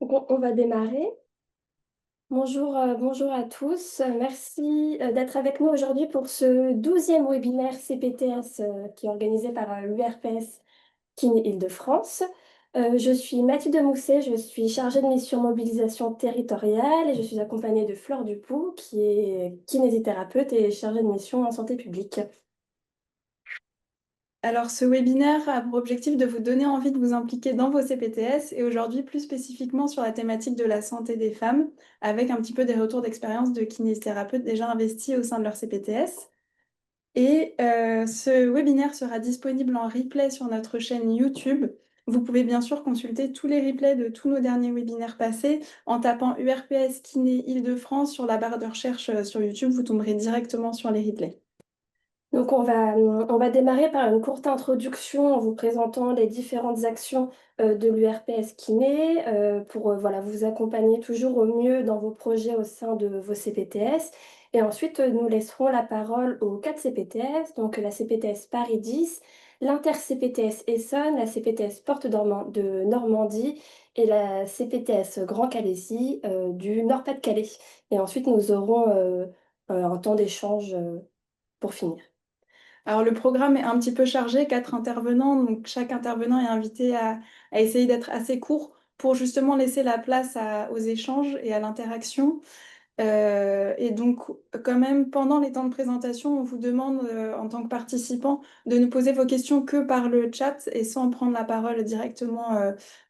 Donc, on va démarrer. Bonjour, bonjour à tous. Merci d'être avec nous aujourd'hui pour ce 12e webinaire CPTS qui est organisé par l'URPS Kiné Île-de-France. Je suis Mathilde Mousset, je suis chargée de mission mobilisation territoriale et je suis accompagnée de Flore Dupoux qui est kinésithérapeute et chargée de mission en santé publique. Alors, ce webinaire a pour objectif de vous donner envie de vous impliquer dans vos CPTS et aujourd'hui plus spécifiquement sur la thématique de la santé des femmes, avec un petit peu des retours d'expérience de kinésithérapeutes déjà investis au sein de leur CPTS. Et ce webinaire sera disponible en replay sur notre chaîne YouTube. Vous pouvez bien sûr consulter tous les replays de tous nos derniers webinaires passés en tapant URPS Kiné Île-de-France sur la barre de recherche sur YouTube. Vous tomberez directement sur les replays. Donc on va démarrer par une courte introduction en vous présentant les différentes actions de l'URPS Kiné pour voilà, vous accompagner toujours au mieux dans vos projets au sein de vos CPTS. Et ensuite, nous laisserons la parole aux 4 CPTS, donc la CPTS Paris 10, l'Inter-CPTS Essonne, la CPTS de Normandie et la CPTS Grand Calaisis du Nord-Pas-de-Calais. Et ensuite, nous aurons un temps d'échange pour finir. Alors, le programme est un petit peu chargé, 4 intervenants, donc chaque intervenant est invité à essayer d'être assez court pour justement laisser la place aux échanges et à l'interaction. Et donc, quand même, pendant les temps de présentation, on vous demande, en tant que participant, de ne poser vos questions que par le chat et sans prendre la parole directement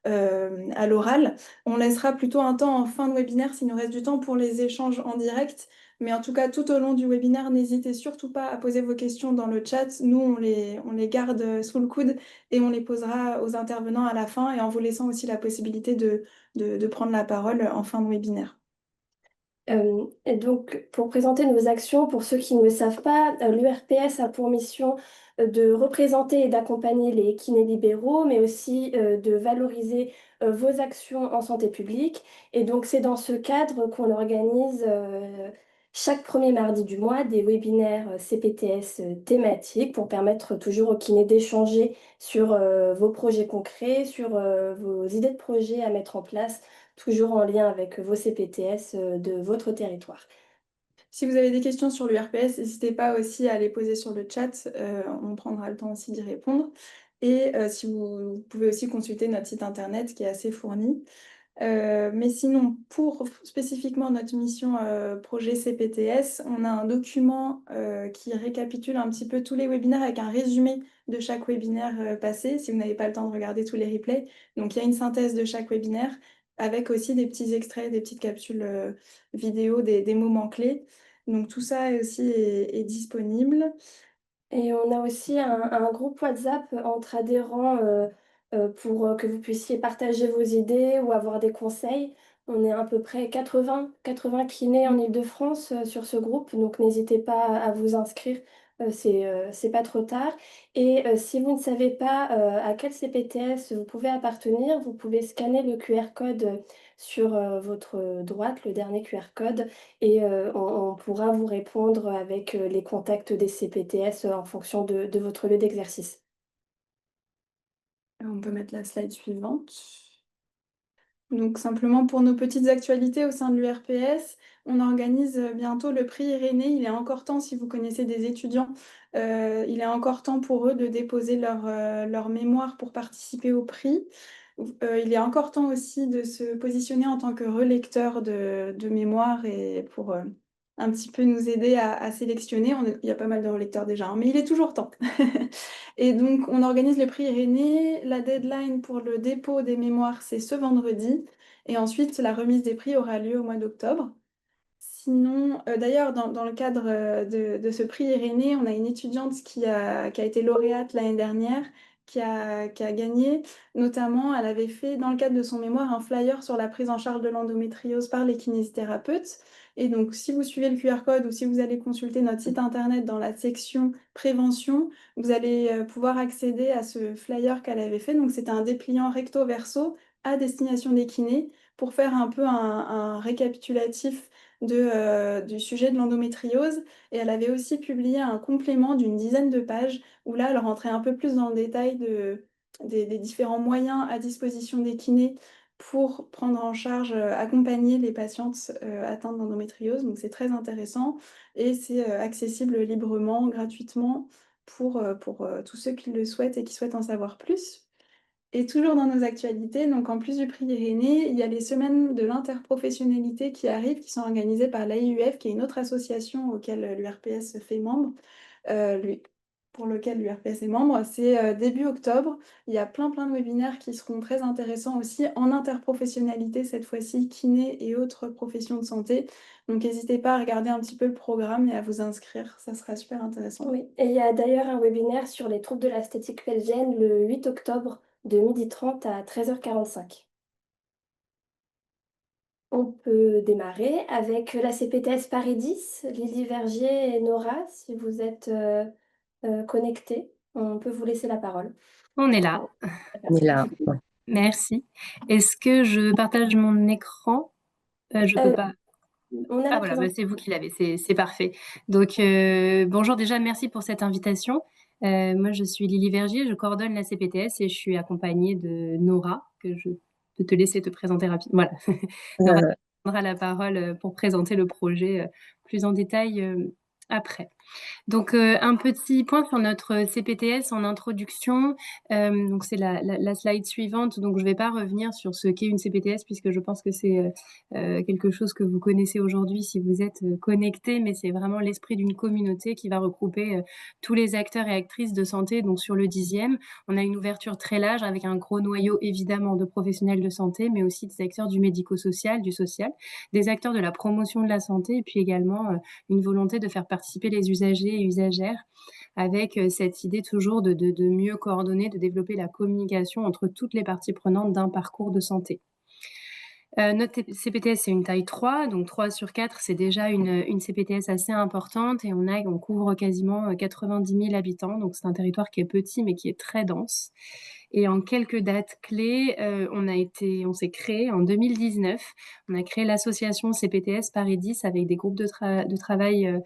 à l'oral. On laissera plutôt un temps en fin de webinaire, s'il nous reste du temps, pour les échanges en direct. Mais en tout cas, tout au long du webinaire, n'hésitez surtout pas à poser vos questions dans le chat. Nous, on les garde sous le coude et on les posera aux intervenants à la fin et en vous laissant aussi la possibilité de prendre la parole en fin de webinaire. Et donc, pour présenter nos actions, pour ceux qui ne le savent pas, l'URPS a pour mission de représenter et d'accompagner les kinés libéraux, mais aussi de valoriser vos actions en santé publique. Et donc, c'est dans ce cadre qu'on organise chaque premier mardi du mois des webinaires CPTS thématiques pour permettre toujours aux kinés d'échanger sur vos projets concrets, sur vos idées de projets à mettre en place toujours en lien avec vos CPTS de votre territoire. Si vous avez des questions sur l'URPS, n'hésitez pas aussi à les poser sur le chat, on prendra le temps aussi d'y répondre. Et si vous pouvez aussi consulter notre site internet qui est assez fourni. Mais sinon, pour spécifiquement notre mission projet CPTS, on a un document qui récapitule un petit peu tous les webinaires avec un résumé de chaque webinaire passé, si vous n'avez pas le temps de regarder tous les replays. Donc il y a une synthèse de chaque webinaire avec aussi des petits extraits, des petites capsules vidéo, des moments clés. Donc tout ça aussi est disponible. Et on a aussi un groupe WhatsApp entre adhérents pour que vous puissiez partager vos idées ou avoir des conseils. On est à peu près 80 kinés en Île-de-France sur ce groupe, donc n'hésitez pas à vous inscrire, c'est pas trop tard. Et si vous ne savez pas à quel CPTS vous pouvez appartenir, vous pouvez scanner le QR code sur votre droite, le dernier QR code, et on pourra vous répondre avec les contacts des CPTS en fonction de votre lieu d'exercice. On peut mettre la slide suivante. Donc simplement pour nos petites actualités au sein de l'URPS, on organise bientôt le prix Irénée. Il est encore temps, si vous connaissez des étudiants, il est encore temps pour eux de déposer leur mémoire pour participer au prix. Il est encore temps aussi de se positionner en tant que relecteur de mémoire et pour un petit peu nous aider à sélectionner. Il y a pas mal de relecteurs déjà, hein, mais il est toujours temps. Et donc, on organise le prix Irénée. La deadline pour le dépôt des mémoires, c'est ce vendredi. Et ensuite, la remise des prix aura lieu au mois d'octobre. Sinon, d'ailleurs, dans le cadre de ce prix Irénée, on a une étudiante qui a été lauréate l'année dernière, qui a gagné. Notamment, elle avait fait, dans le cadre de son mémoire, un flyer sur la prise en charge de l'endométriose par les kinésithérapeutes. Et donc, si vous suivez le QR code ou si vous allez consulter notre site internet dans la section prévention, vous allez pouvoir accéder à ce flyer qu'elle avait fait. Donc, c'était un dépliant recto-verso à destination des kinés pour faire un peu un récapitulatif du sujet de l'endométriose. Et elle avait aussi publié un complément d'une dizaine de pages où là, elle rentrait un peu plus dans le détail des différents moyens à disposition des kinés pour prendre en charge, accompagner les patientes, atteintes d'endométriose. Donc c'est très intéressant et c'est, accessible librement, gratuitement pour tous ceux qui le souhaitent et qui souhaitent en savoir plus. Et toujours dans nos actualités, donc en plus du prix Irénée, il y a les semaines de l'interprofessionnalité qui arrivent, qui sont organisées par l'AIUF, qui est une autre association auquel l'URPS fait membre, lui pour lequel l'URPS est membre. C'est, début octobre. Il y a plein de webinaires qui seront très intéressants aussi en interprofessionnalité, cette fois-ci, kiné et autres professions de santé. Donc n'hésitez pas à regarder un petit peu le programme et à vous inscrire, ça sera super intéressant. Oui, et il y a d'ailleurs un webinaire sur les troubles de l'esthétique pelvienne le 8 octobre de 12h30 à 13h45. On peut démarrer avec la CPTS Paris 10, Lily Vergier et Nora, si vous êtes connectés. On peut vous laisser la parole. On est là. On est là. Merci. Est-ce que je partage mon écran? Je peux pas. On a Ah la voilà, présentation. c'est vous qui l'avez, c'est parfait. Donc bonjour déjà, merci pour cette invitation. Moi je suis Lily Vergier, je coordonne la CPTS et je suis accompagnée de Nora, que je peux te laisser te présenter rapidement. Voilà. Nora prendra la parole pour présenter le projet plus en détail après. Donc, un petit point sur notre CPTS en introduction. Donc c'est la slide suivante. Donc je vais pas revenir sur ce qu'est une CPTS puisque je pense que c'est quelque chose que vous connaissez aujourd'hui si vous êtes connectés, mais c'est vraiment l'esprit d'une communauté qui va regrouper tous les acteurs et actrices de santé. Donc sur le 10e, on a une ouverture très large avec un gros noyau évidemment de professionnels de santé, mais aussi des acteurs du médico-social, du social, des acteurs de la promotion de la santé et puis également une volonté de faire participer les usagers et usagères avec cette idée toujours de mieux coordonner, de développer la communication entre toutes les parties prenantes d'un parcours de santé. Notre CPTS, c'est une taille 3, donc 3 sur 4, c'est déjà une CPTS assez importante et on couvre quasiment 90 000 habitants, donc c'est un territoire qui est petit mais qui est très dense. Et en quelques dates clés, on s'est créé en 2019. On a créé l'association CPTS Paris 10 avec des groupes de travail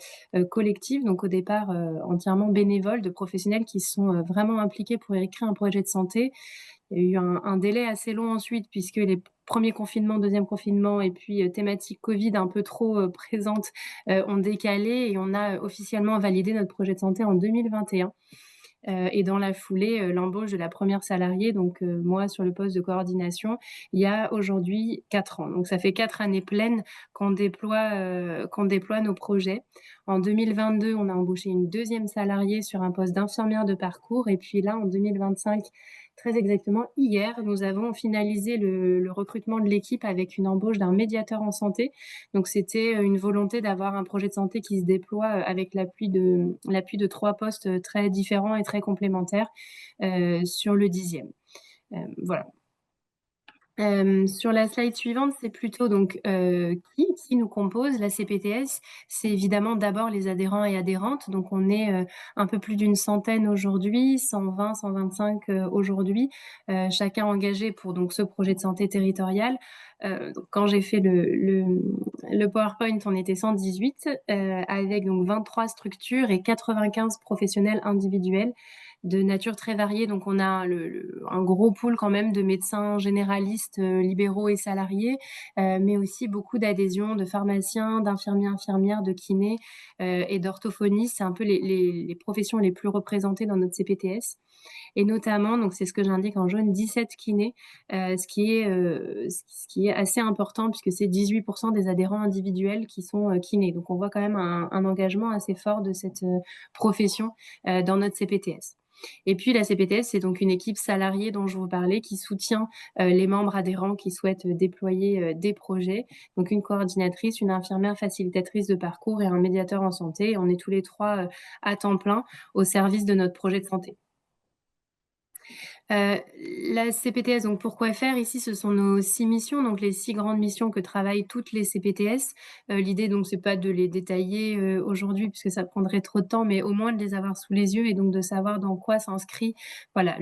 collectifs, donc au départ entièrement bénévoles, de professionnels qui sont vraiment impliqués pour écrire un projet de santé. Il y a eu un délai assez long ensuite puisque les premiers confinements, deuxième confinement et puis thématique Covid un peu trop présente ont décalé et on a officiellement validé notre projet de santé en 2021. Et dans la foulée, l'embauche de la première salariée, donc moi sur le poste de coordination, il y a aujourd'hui 4 ans. Donc ça fait 4 années pleines qu'on déploie nos projets. En 2022, on a embauché une deuxième salariée sur un poste d'infirmière de parcours et puis là, en 2025, très exactement hier, nous avons finalisé le recrutement de l'équipe avec une embauche d'un médiateur en santé. Donc c'était une volonté d'avoir un projet de santé qui se déploie avec l'appui de 3 postes très différents et très complémentaires sur le 10e. Voilà. Sur la slide suivante, c'est plutôt donc qui nous compose la CPTS. C'est évidemment d'abord les adhérents et adhérentes. Donc on est un peu plus d'une centaine aujourd'hui, 120, 125 aujourd'hui, chacun engagé pour donc ce projet de santé territorial. Donc quand j'ai fait le PowerPoint, on était 118 avec donc 23 structures et 95 professionnels individuels de nature très variée. Donc on a un gros pool quand même de médecins généralistes, libéraux et salariés, mais aussi beaucoup d'adhésions de pharmaciens, d'infirmiers, infirmières, de kinés et d'orthophonistes. C'est un peu les professions les plus représentées dans notre CPTS. Et notamment, donc c'est ce que j'indique en jaune, 17 kinés, ce qui est assez important puisque c'est 18% des adhérents individuels qui sont kinés. Donc on voit quand même un engagement assez fort de cette profession dans notre CPTS. Et puis la CPTS, c'est donc une équipe salariée dont je vous parlais qui soutient les membres adhérents qui souhaitent déployer des projets. Donc une coordinatrice, une infirmière facilitatrice de parcours et un médiateur en santé. On est tous les trois à temps plein au service de notre projet de santé. La CPTS, donc pourquoi faire ici, ce sont nos 6 missions, donc les 6 grandes missions que travaillent toutes les CPTS. L'idée donc c'est pas de les détailler aujourd'hui puisque ça prendrait trop de temps, mais au moins de les avoir sous les yeux et donc de savoir dans quoi s'inscrit voilà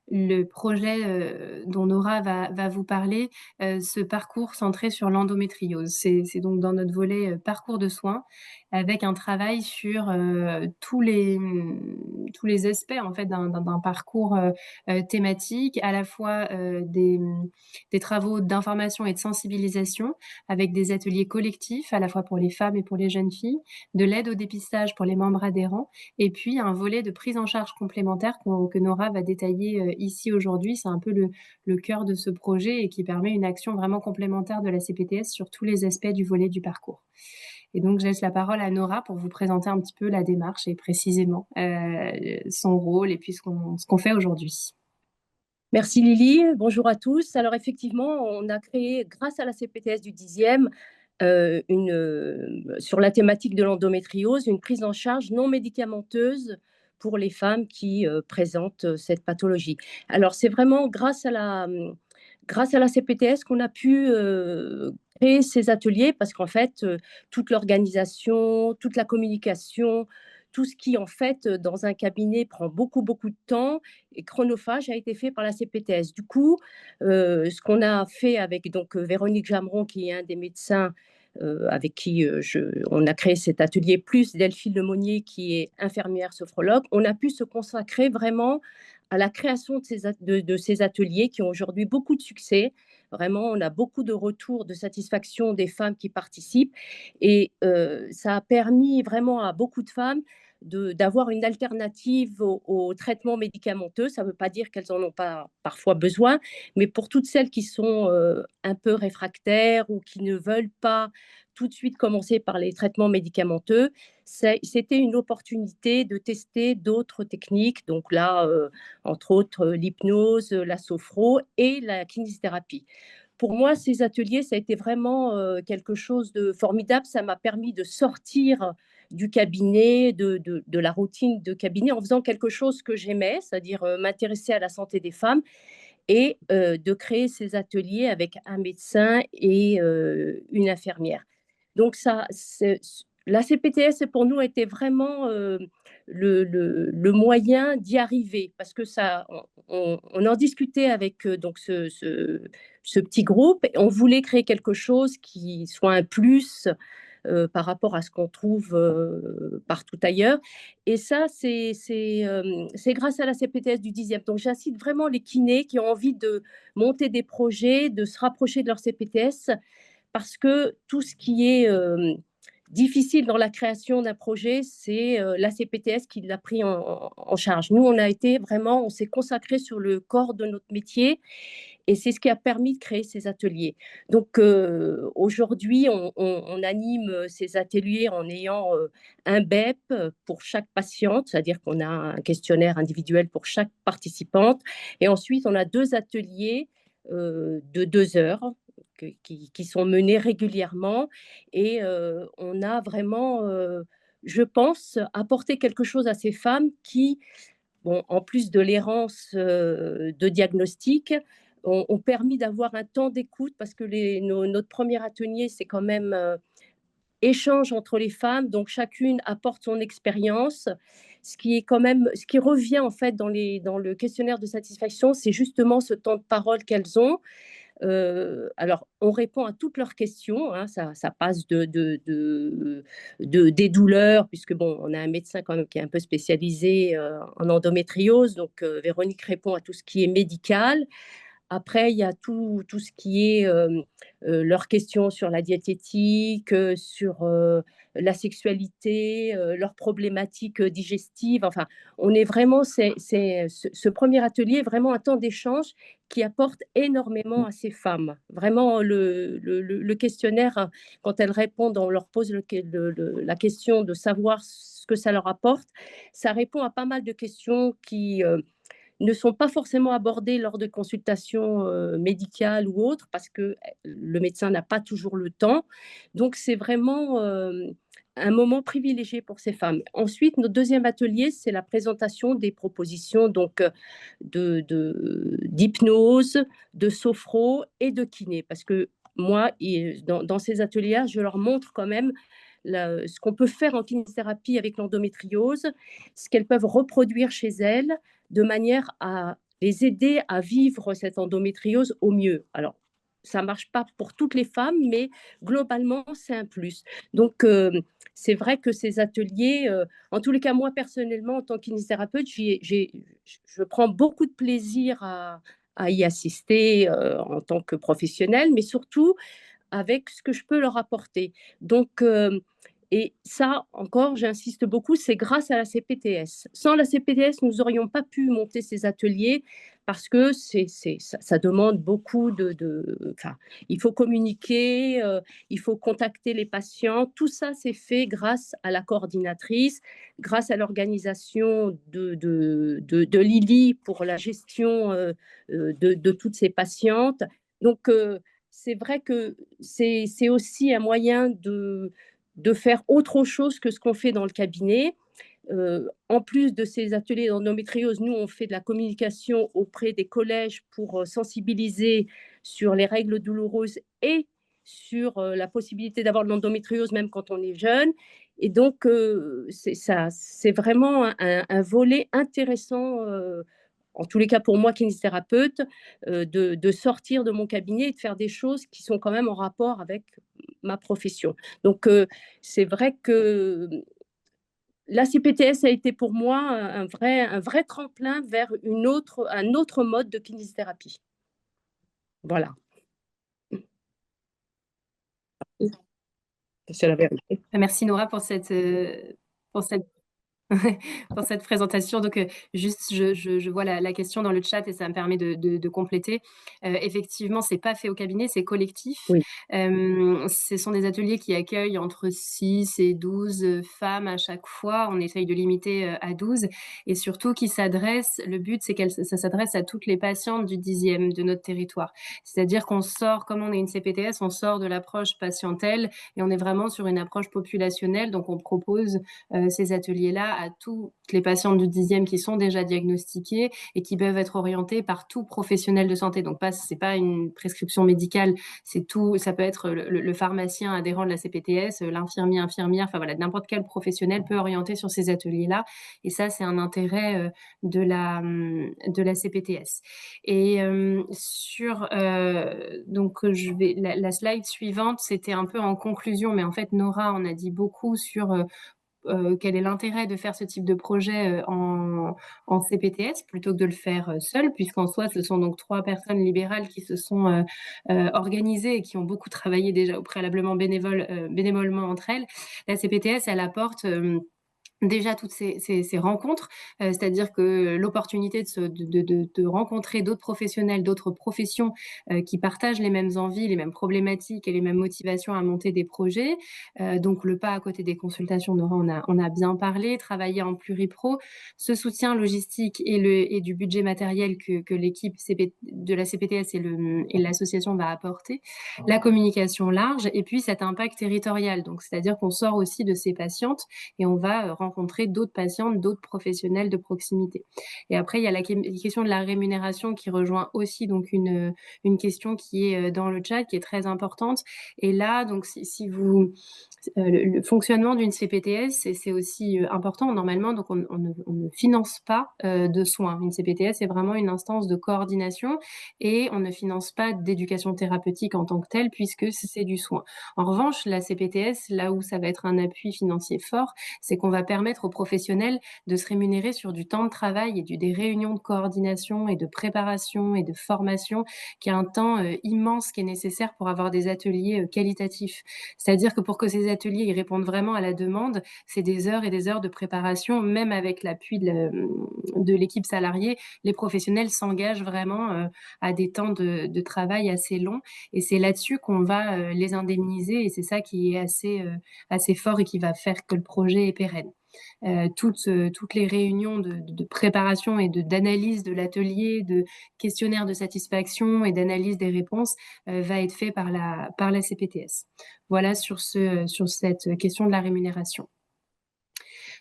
le projet dont Nora va vous parler, ce parcours centré sur l'endométriose. C'est donc dans notre volet parcours de soins, avec un travail sur tous les aspects en fait d'un parcours thématique, à la fois des travaux d'information et de sensibilisation, avec des ateliers collectifs, à la fois pour les femmes et pour les jeunes filles, de l'aide au dépistage pour les membres adhérents, et puis un volet de prise en charge complémentaire que Nora va détailler ici aujourd'hui. C'est un peu le cœur de ce projet et qui permet une action vraiment complémentaire de la CPTS sur tous les aspects du volet du parcours. Et donc, je laisse la parole à Nora pour vous présenter un petit peu la démarche et précisément son rôle et puis ce qu'on fait aujourd'hui. Merci Lily, bonjour à tous. Alors effectivement, on a créé, grâce à la CPTS du 10e, sur la thématique de l'endométriose, une prise en charge non médicamenteuse pour les femmes qui présentent cette pathologie. Alors c'est vraiment grâce à la CPTS qu'on a pu créer ces ateliers, parce qu'en fait, toute l'organisation, toute la communication, tout ce qui, en fait, dans un cabinet prend beaucoup, beaucoup de temps et chronophage a été fait par la CPTS. Du coup, ce qu'on a fait avec donc, Véronique Jameron, qui est un des médecins avec qui on a créé cet atelier, plus Delphine Lemonnier, qui est infirmière sophrologue, on a pu se consacrer vraiment à la création de ces ateliers qui ont aujourd'hui beaucoup de succès. Vraiment, on a beaucoup de retours de satisfaction des femmes qui participent et ça a permis vraiment à beaucoup de femmes d'avoir une alternative au traitement médicamenteux. Ça ne veut pas dire qu'elles n'en ont pas parfois besoin, mais pour toutes celles qui sont un peu réfractaires ou qui ne veulent pas tout de suite commencer par les traitements médicamenteux, c'était une opportunité de tester d'autres techniques. Donc là, entre autres, l'hypnose, la sophro et la kinésithérapie. Pour moi, ces ateliers, ça a été vraiment quelque chose de formidable. Ça m'a permis de sortir du cabinet, de la routine de cabinet, en faisant quelque chose que j'aimais, c'est-à-dire m'intéresser à la santé des femmes et de créer ces ateliers avec un médecin et une infirmière. Donc la CPTS pour nous était vraiment le moyen d'y arriver, parce que on en discutait avec donc ce petit groupe. Et on voulait créer quelque chose qui soit un plus par rapport à ce qu'on trouve partout ailleurs. Et ça, c'est grâce à la CPTS du 10e. Donc, j'incite vraiment les kinés qui ont envie de monter des projets, de se rapprocher de leur CPTS, parce que tout ce qui est difficile dans la création d'un projet, c'est la CPTS qui l'a pris en charge. Nous, on s'est consacré sur le corps de notre métier et c'est ce qui a permis de créer ces ateliers. Donc aujourd'hui, on anime ces ateliers en ayant un BEP pour chaque patiente, c'est-à-dire qu'on a un questionnaire individuel pour chaque participante. Et ensuite, on a 2 ateliers de 2 heures qui sont menés régulièrement. Et on a vraiment, je pense, apporté quelque chose à ces femmes qui, bon, en plus de l'errance de diagnostic, ont permis d'avoir un temps d'écoute, parce que notre premier atelier, c'est quand même échange entre les femmes, donc chacune apporte son expérience. Ce qui revient en fait dans le questionnaire de satisfaction, c'est justement ce temps de parole qu'elles ont. Alors, on répond à toutes leurs questions, hein, ça passe des douleurs, puisque bon, on a un médecin quand même qui est un peu spécialisé en endométriose, donc Véronique répond à tout ce qui est médical. Après, il y a tout ce qui est leurs questions sur la diététique, sur la sexualité, leurs problématiques digestives. Enfin, on est vraiment, ce premier atelier est vraiment un temps d'échange qui apporte énormément à ces femmes. Vraiment, le questionnaire, hein, quand elles répondent, on leur pose la question de savoir ce que ça leur apporte. Ça répond à pas mal de questions qui ne sont pas forcément abordées lors de consultations médicales ou autres, parce que le médecin n'a pas toujours le temps. Donc, c'est vraiment un moment privilégié pour ces femmes. Ensuite, notre deuxième atelier, c'est la présentation des propositions donc d'hypnose, de sophro et de kiné. Parce que moi, dans ces ateliers, je leur montre quand même ce qu'on peut faire en kinésithérapie avec l'endométriose, ce qu'elles peuvent reproduire chez elles, de manière à les aider à vivre cette endométriose au mieux. Alors, ça ne marche pas pour toutes les femmes, mais globalement, c'est un plus. Donc, c'est vrai que ces ateliers, en tous les cas, moi personnellement, en tant qu'kinésithérapeute, je prends beaucoup de plaisir à y assister en tant que professionnelle, mais surtout avec ce que je peux leur apporter. Donc, et ça, encore, j'insiste beaucoup, c'est grâce à la CPTS. Sans la CPTS, nous n'aurions pas pu monter ces ateliers parce que ça demande beaucoup enfin, il faut communiquer, il faut contacter les patients. Tout ça, c'est fait grâce à la coordinatrice, grâce à l'organisation de Lily pour la gestion de toutes ces patientes. Donc, c'est vrai que c'est aussi un moyen de faire autre chose que ce qu'on fait dans le cabinet. En plus de ces ateliers d'endométriose, nous, on fait de la communication auprès des collèges pour sensibiliser sur les règles douloureuses et sur la possibilité d'avoir de l'endométriose même quand on est jeune. Et donc, c'est vraiment un volet intéressant, en tous les cas pour moi, kinésithérapeute, de sortir de mon cabinet et de faire des choses qui sont quand même en rapport avec ma profession. Donc, c'est vrai que la CPTS a été pour moi un vrai tremplin vers un autre mode de kinésithérapie. Voilà. C'est la vérité. Merci Nora pour cette pour cette présentation. Donc, juste, je vois la question dans le chat et ça me permet de compléter. Effectivement, c'est pas fait au cabinet, c'est collectif. Oui. Ce sont des ateliers qui accueillent entre 6 et 12 femmes à chaque fois. On essaye de limiter à 12 et surtout qui s'adressent, le but, c'est ça s'adresse à toutes les patientes du 10e de notre territoire. C'est-à-dire qu'on sort, comme on est une CPTS, on sort de l'approche patientèle et on est vraiment sur une approche populationnelle. Donc, on propose ces ateliers-là à toutes les patientes du 10e qui sont déjà diagnostiquées et qui peuvent être orientées par tout professionnel de santé. Donc, c'est pas une prescription médicale, c'est tout. Ça peut être le pharmacien adhérent de la CPTS, l'infirmier, infirmière, enfin voilà, n'importe quel professionnel peut orienter sur ces ateliers-là. Et ça, c'est un intérêt de la CPTS. Et donc la slide suivante, c'était un peu en conclusion, mais en fait Nora en a dit beaucoup sur quel est l'intérêt de faire ce type de projet en CPTS plutôt que de le faire seul, puisqu'en soi, ce sont donc 3 personnes libérales qui se sont organisées et qui ont beaucoup travaillé déjà au préalablement bénévolement entre elles. La CPTS, elle apporte déjà toutes ces rencontres, c'est-à-dire que l'opportunité de rencontrer d'autres professionnels, d'autres professions qui partagent les mêmes envies, les mêmes problématiques et les mêmes motivations à monter des projets. Donc le pas à côté des consultations, Nora, on a bien parlé, travailler en pluripro, ce soutien logistique et du budget matériel que l'équipe de la CPTS et l'association va apporter, la communication large et puis cet impact territorial. Donc c'est-à-dire qu'on sort aussi de ces patientes et on va rencontrer d'autres patientes, d'autres professionnels de proximité. Et après, il y a la question de la rémunération qui rejoint aussi donc une question qui est dans le chat, qui est très importante. Et là, donc, si vous le fonctionnement d'une CPTS, c'est aussi important normalement. Donc, on ne finance pas de soins. Une CPTS est vraiment une instance de coordination et on ne finance pas d'éducation thérapeutique en tant que telle puisque c'est du soin. En revanche, la CPTS, là où ça va être un appui financier fort, c'est qu'on va permettre aux professionnels de se rémunérer sur du temps de travail et des réunions de coordination et de préparation et de formation, qui est un temps immense qui est nécessaire pour avoir des ateliers qualitatifs. C'est-à-dire que pour que ces ateliers ils répondent vraiment à la demande, c'est des heures et des heures de préparation, même avec l'appui de l'équipe salariée, les professionnels s'engagent vraiment à des temps de travail assez longs et c'est là-dessus qu'on va les indemniser et c'est ça qui est assez fort et qui va faire que le projet est pérenne. Toutes les réunions de préparation et d'analyse de l'atelier, de questionnaire de satisfaction et d'analyse des réponses va être fait par la CPTS. Voilà sur cette question de la rémunération.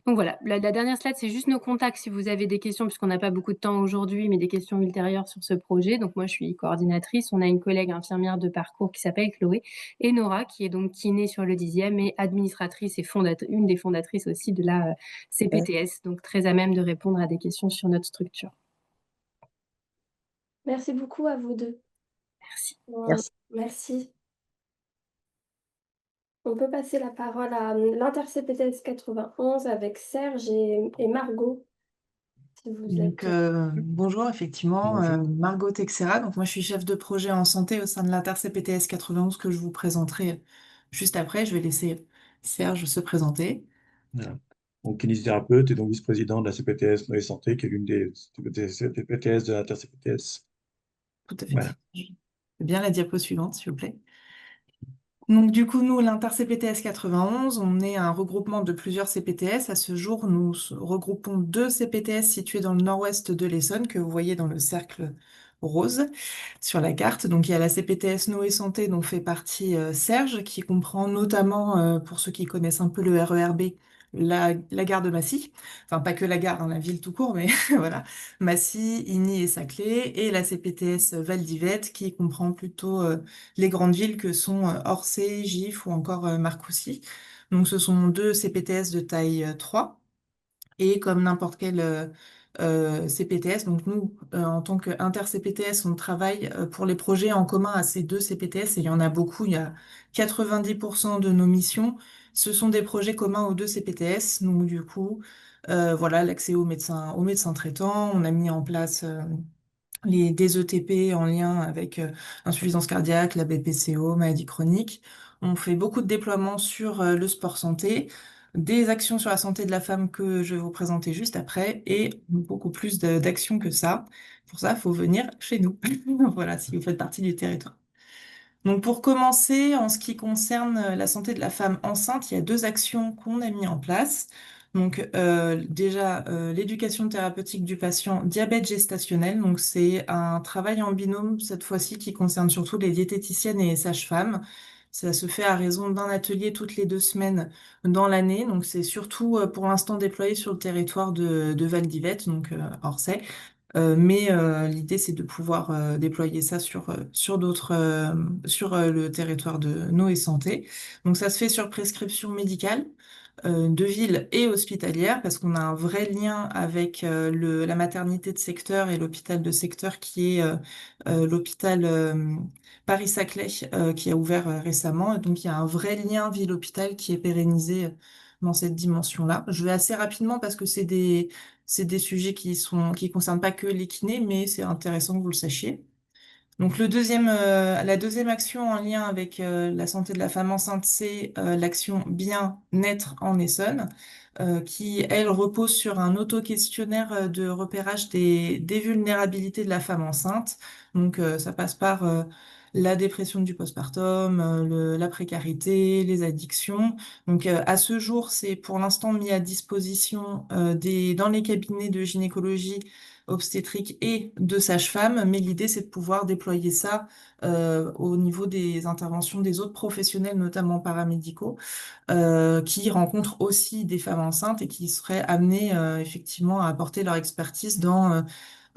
Donc voilà, la dernière slide, c'est juste nos contacts si vous avez des questions, puisqu'on n'a pas beaucoup de temps aujourd'hui, mais des questions ultérieures sur ce projet. Donc moi, je suis coordinatrice. On a une collègue infirmière de parcours qui s'appelle Chloé et Nora, qui est donc kiné sur le 10e et administratrice et une des fondatrices aussi de la CPTS, donc très à même de répondre à des questions sur notre structure. Merci beaucoup à vous deux. Merci. Merci. Merci. On peut passer la parole à l'Inter-CPTS 91 avec Serge et Margot, si vous Donc, êtes... bonjour, effectivement, Bonjour. Margot Texera. Donc, moi, je suis chef de projet en santé au sein de l'Inter-CPTS 91 que je vous présenterai juste après. Je vais laisser Serge se présenter. Voilà. Donc, kinésithérapeute et donc vice-président de la CPTS Noé Santé, qui est l'une des CPTS de l'inter-CPTS. Tout à fait. Voilà. Bien la diapo suivante, s'il vous plaît. Donc, du coup, nous, l'Inter-CPTS 91, on est un regroupement de plusieurs CPTS. À ce jour, nous regroupons deux CPTS situés dans le nord-ouest de l'Essonne, que vous voyez dans le cercle rose sur la carte. Donc, il y a la CPTS Noé Santé, dont fait partie Serge, qui comprend notamment, pour ceux qui connaissent un peu le RERB, la gare de Massy. Enfin, pas que la gare, hein, la ville tout court, mais voilà. Massy, Igny et Saclay. Et la CPTS Val d'Yvette, qui comprend plutôt les grandes villes que sont Orsay, Gif ou encore Marcoussis. Donc, ce sont deux CPTS de taille 3. Et comme n'importe quel CPTS, donc nous, en tant qu'inter-CPTS, on travaille pour les projets en commun à ces deux CPTS, et il y en a beaucoup, il y a 90% de nos missions, ce sont des projets communs aux deux CPTS. Donc du coup, voilà, l'accès aux médecins traitants, on a mis en place des ETP en lien avec insuffisance cardiaque, la BPCO, maladie chronique. On fait beaucoup de déploiements sur le sport santé, des actions sur la santé de la femme que je vais vous présenter juste après, et beaucoup plus d'actions que ça. Pour ça, il faut venir chez nous. Voilà, si vous faites partie du territoire. Donc pour commencer, en ce qui concerne la santé de la femme enceinte, il y a deux actions qu'on a mis en place. Donc déjà, l'éducation thérapeutique du patient diabète gestationnel. Donc c'est un travail en binôme cette fois-ci qui concerne surtout les diététiciennes et les sages-femmes. Ça se fait à raison d'un atelier toutes les 2 semaines dans l'année. Donc c'est surtout pour l'instant déployé sur le territoire de Val d'Ivette, donc Orsay. Mais l'idée, c'est de pouvoir déployer ça sur d'autres, sur le territoire de Noé Santé. Donc ça se fait sur prescription médicale de ville et hospitalière, parce qu'on a un vrai lien avec la maternité de secteur et l'hôpital de secteur qui est l'hôpital Paris-Saclay, qui a ouvert récemment. Et donc il y a un vrai lien ville-hôpital qui est pérennisé dans cette dimension-là. Je vais assez rapidement parce que c'est des sujets qui concernent pas que les kinés, mais c'est intéressant que vous le sachiez. Donc la deuxième action en lien avec la santé de la femme enceinte, c'est l'action Bien-être en Essonne, qui, elle, repose sur un auto-questionnaire de repérage des vulnérabilités de la femme enceinte. Donc ça passe par la dépression du postpartum, la précarité, les addictions. Donc à ce jour, c'est pour l'instant mis à disposition dans les cabinets de gynécologie obstétrique et de sage-femme, mais l'idée c'est de pouvoir déployer ça au niveau des interventions des autres professionnels, notamment paramédicaux, qui rencontrent aussi des femmes enceintes et qui seraient amenés effectivement à apporter leur expertise dans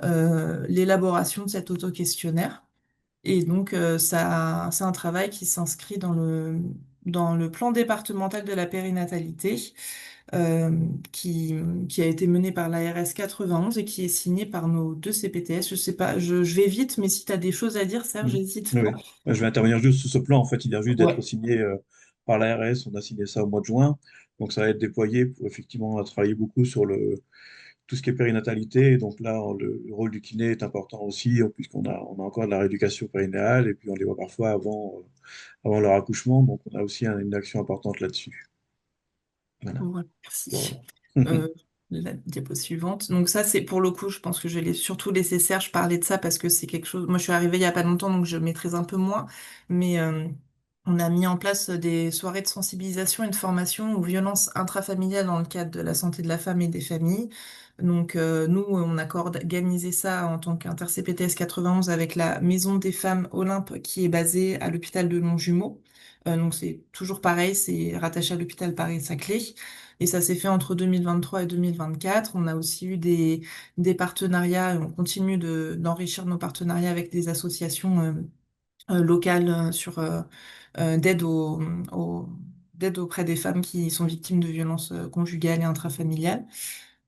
l'élaboration de cet auto-questionnaire. Et donc c'est un travail qui s'inscrit dans le plan départemental de la périnatalité euh, qui, qui a été mené par l'ARS 91 et qui est signé par nos deux CPTS. Je sais pas, je vais vite, mais si tu as des choses à dire, Serge, Mhm. n'hésite Oui. pas. Je vais intervenir juste sur ce plan. En fait, il vient juste d'être Ouais. signé par l'ARS. On a signé ça au mois de juin. Donc, ça va être déployé pour effectivement on a travaillé beaucoup sur tout ce qui est périnatalité. Donc là, le rôle du kiné est important aussi, puisqu'on a encore de la rééducation périnéale et puis on les voit parfois avant leur accouchement. Donc, on a aussi une action importante là-dessus. Voilà. Voilà, merci. Euh, la diapo suivante. Donc ça, c'est pour le coup, je pense que je vais surtout laisser Serge parler de ça parce que c'est quelque chose. Moi, je suis arrivée il y a pas longtemps, donc je maîtrise un peu moins. Mais on a mis en place des soirées de sensibilisation et de formation aux violences intrafamiliales dans le cadre de la santé de la femme et des familles. Donc nous, on a organisé ça en tant qu'inter-CPTS 91 avec la Maison des femmes Olympe qui est basée à l'hôpital de Longjumeau. Donc c'est toujours pareil, c'est rattaché à l'hôpital Paris-Saclay. Et ça s'est fait entre 2023 et 2024. On a aussi eu des partenariats et on continue d'enrichir nos partenariats avec des associations locales d'aide au- d'aide auprès des femmes qui sont victimes de violences conjugales et intrafamiliales.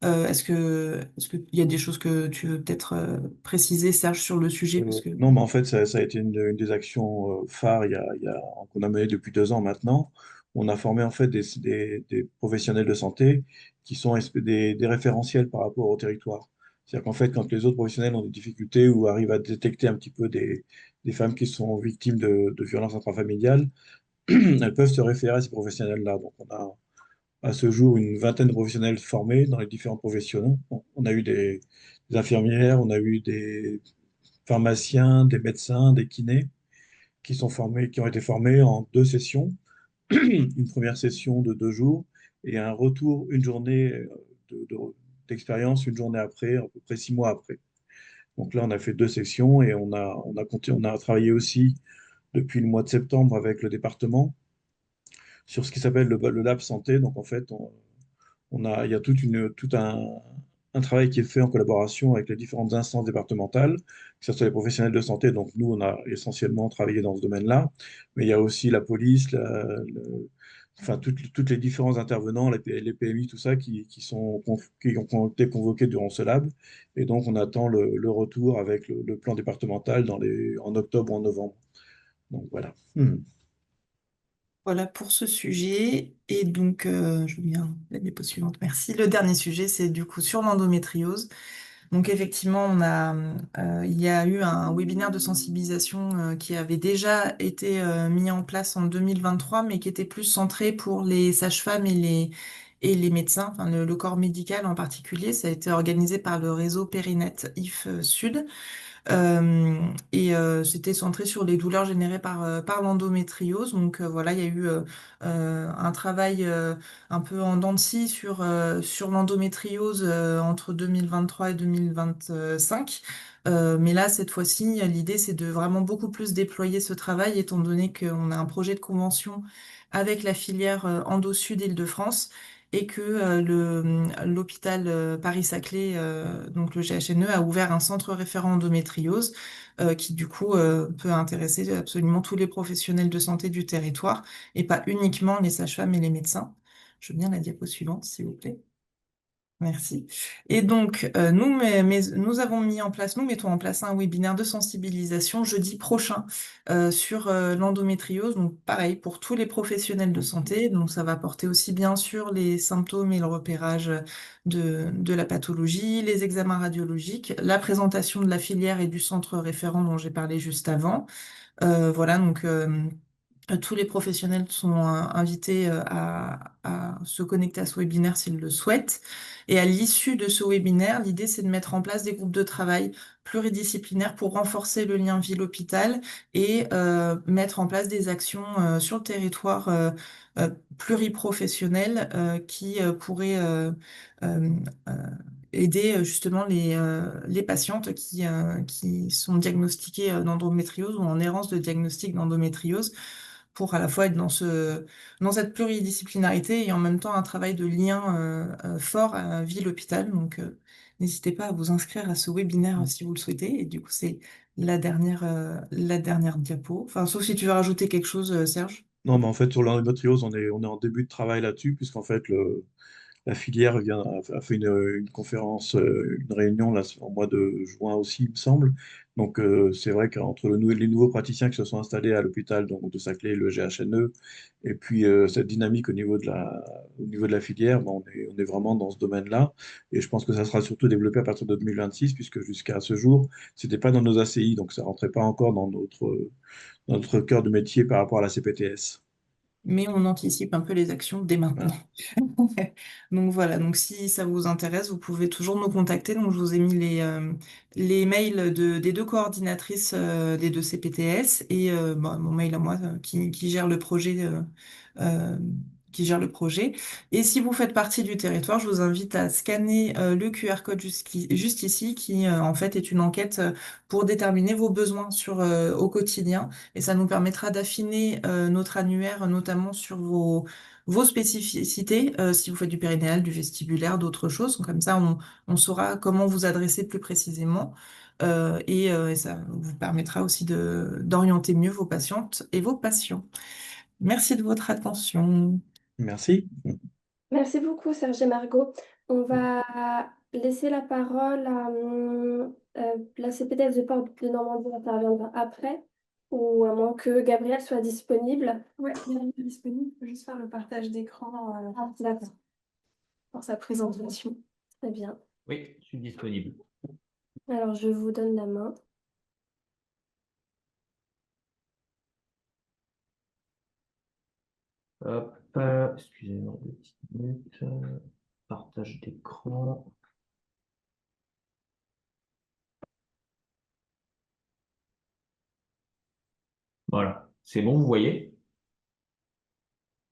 Est-ce qu'il y a des choses que tu veux peut-être préciser, Serge, sur le sujet? Parce que Non, mais en fait, ça a été une des actions phares qu'on a menées depuis 2 ans maintenant. On a formé en fait des professionnels de santé qui sont des référentiels par rapport au territoire. C'est-à-dire qu'en fait, quand les autres professionnels ont des difficultés ou arrivent à détecter un petit peu des femmes qui sont victimes de violences intrafamiliales, elles peuvent se référer à ces professionnels-là. Donc, on a à ce jour une vingtaine de professionnels formés dans les différents professionnels. On a eu des infirmières, on a eu des pharmaciens, des médecins, des kinés qui ont été formés en 2 sessions. Une première session de 2 jours et un retour, une journée d'expérience, une journée après, à peu près 6 mois après. Donc là, on a fait 2 sessions et on a travaillé aussi depuis le mois de septembre avec le département sur ce qui s'appelle le Lab Santé. Donc en fait, il y a tout un travail qui est fait en collaboration avec les différentes instances départementales, que ce soit les professionnels de santé. Donc nous, on a essentiellement travaillé dans ce domaine-là, mais il y a aussi la police, enfin toutes les différents intervenants, les PMI, tout ça, qui ont été convoqués durant ce lab. Et donc on attend le retour avec le plan départemental en octobre ou en novembre. Donc voilà. voilà pour ce sujet. Et donc, je veux bien la diapo suivante, merci. Le dernier sujet, c'est du coup sur l'endométriose. Donc effectivement, il y a eu un webinaire de sensibilisation qui avait déjà été mis en place en 2023, mais qui était plus centré pour les sages-femmes et les médecins, enfin le corps médical en particulier. Ça a été organisé par le réseau Périnette IF Sud. C'était centré sur les douleurs générées par l'endométriose. Donc voilà, il y a eu un travail un peu en dents de scie sur l'endométriose entre 2023 et 2025. Mais là, cette fois-ci, l'idée, c'est de vraiment beaucoup plus déployer ce travail, étant donné qu'on a un projet de convention avec la filière Endo Sud Île-de-France et que l'hôpital Paris-Saclay, donc le GHNE, a ouvert un centre référent endométriose qui du coup peut intéresser absolument tous les professionnels de santé du territoire et pas uniquement les sages-femmes et les médecins. Je veux bien la diapo suivante, s'il vous plaît. Merci. Et donc, nous avons mis en place, nous mettons en place un webinaire de sensibilisation jeudi prochain sur l'endométriose. Donc, pareil, pour tous les professionnels de santé. Donc, ça va porter aussi bien sur les symptômes et le repérage de la pathologie, les examens radiologiques, la présentation de la filière et du centre référent dont j'ai parlé juste avant. Voilà, donc tous les professionnels sont invités à se connecter à ce webinaire s'ils le souhaitent. Et à l'issue de ce webinaire, l'idée, c'est de mettre en place des groupes de travail pluridisciplinaires pour renforcer le lien ville-hôpital et mettre en place des actions sur le territoire pluriprofessionnelles qui pourraient euh, euh, aider justement les patientes qui sont diagnostiquées d'endométriose ou en errance de diagnostic d'endométriose pour à la fois être dans cette pluridisciplinarité et en même temps un travail de lien fort à ville-hôpital. Donc, n'hésitez pas à vous inscrire à ce webinaire si vous le souhaitez. Et du coup, c'est la dernière diapo. Enfin, sauf si tu veux rajouter quelque chose, Serge. Non, mais en fait, sur l'endométriose, on est en début de travail là-dessus, puisqu'en fait, la filière a fait une conférence, une réunion là, en mois de juin aussi, il me semble. Donc, c'est vrai qu'entre les nouveaux praticiens qui se sont installés à l'hôpital donc de Saclay, le GHNE, et puis cette dynamique au niveau de la filière, ben, on est vraiment dans ce domaine-là. Et je pense que ça sera surtout développé à partir de 2026, puisque jusqu'à ce jour, c'était pas dans nos ACI, donc ça rentrait pas encore dans notre cœur de métier par rapport à la CPTS. Mais on anticipe un peu les actions dès maintenant. Voilà. Donc voilà, donc si ça vous intéresse, vous pouvez toujours nous contacter. Donc je vous ai mis les mails des deux coordinatrices des deux CPTS et mon mail à moi qui gère le projet. Euh, qui gère le projet. Et si vous faites partie du territoire, je vous invite à scanner le QR code juste ici, qui en fait est une enquête pour déterminer vos besoins au quotidien. Et ça nous permettra d'affiner notre annuaire, notamment sur vos spécificités, si vous faites du périnéal, du vestibulaire, d'autres choses. Comme ça, on saura comment vous adresser plus précisément. Et ça vous permettra aussi d'orienter mieux vos patientes et vos patients. Merci de votre attention. Merci. Merci beaucoup, Serge et Margot. On va laisser la parole à la CPTS de Normandie interviendra après, ou à moins que Gabriel soit disponible. Ouais, Gabriel est disponible. Il faut juste faire le partage d'écran D'accord, pour sa présentation. très bien. Oui, je suis disponible. Alors, je vous donne la main. Hop, excusez-moi 2 petites minutes. Partage d'écran. Voilà, c'est bon, vous voyez?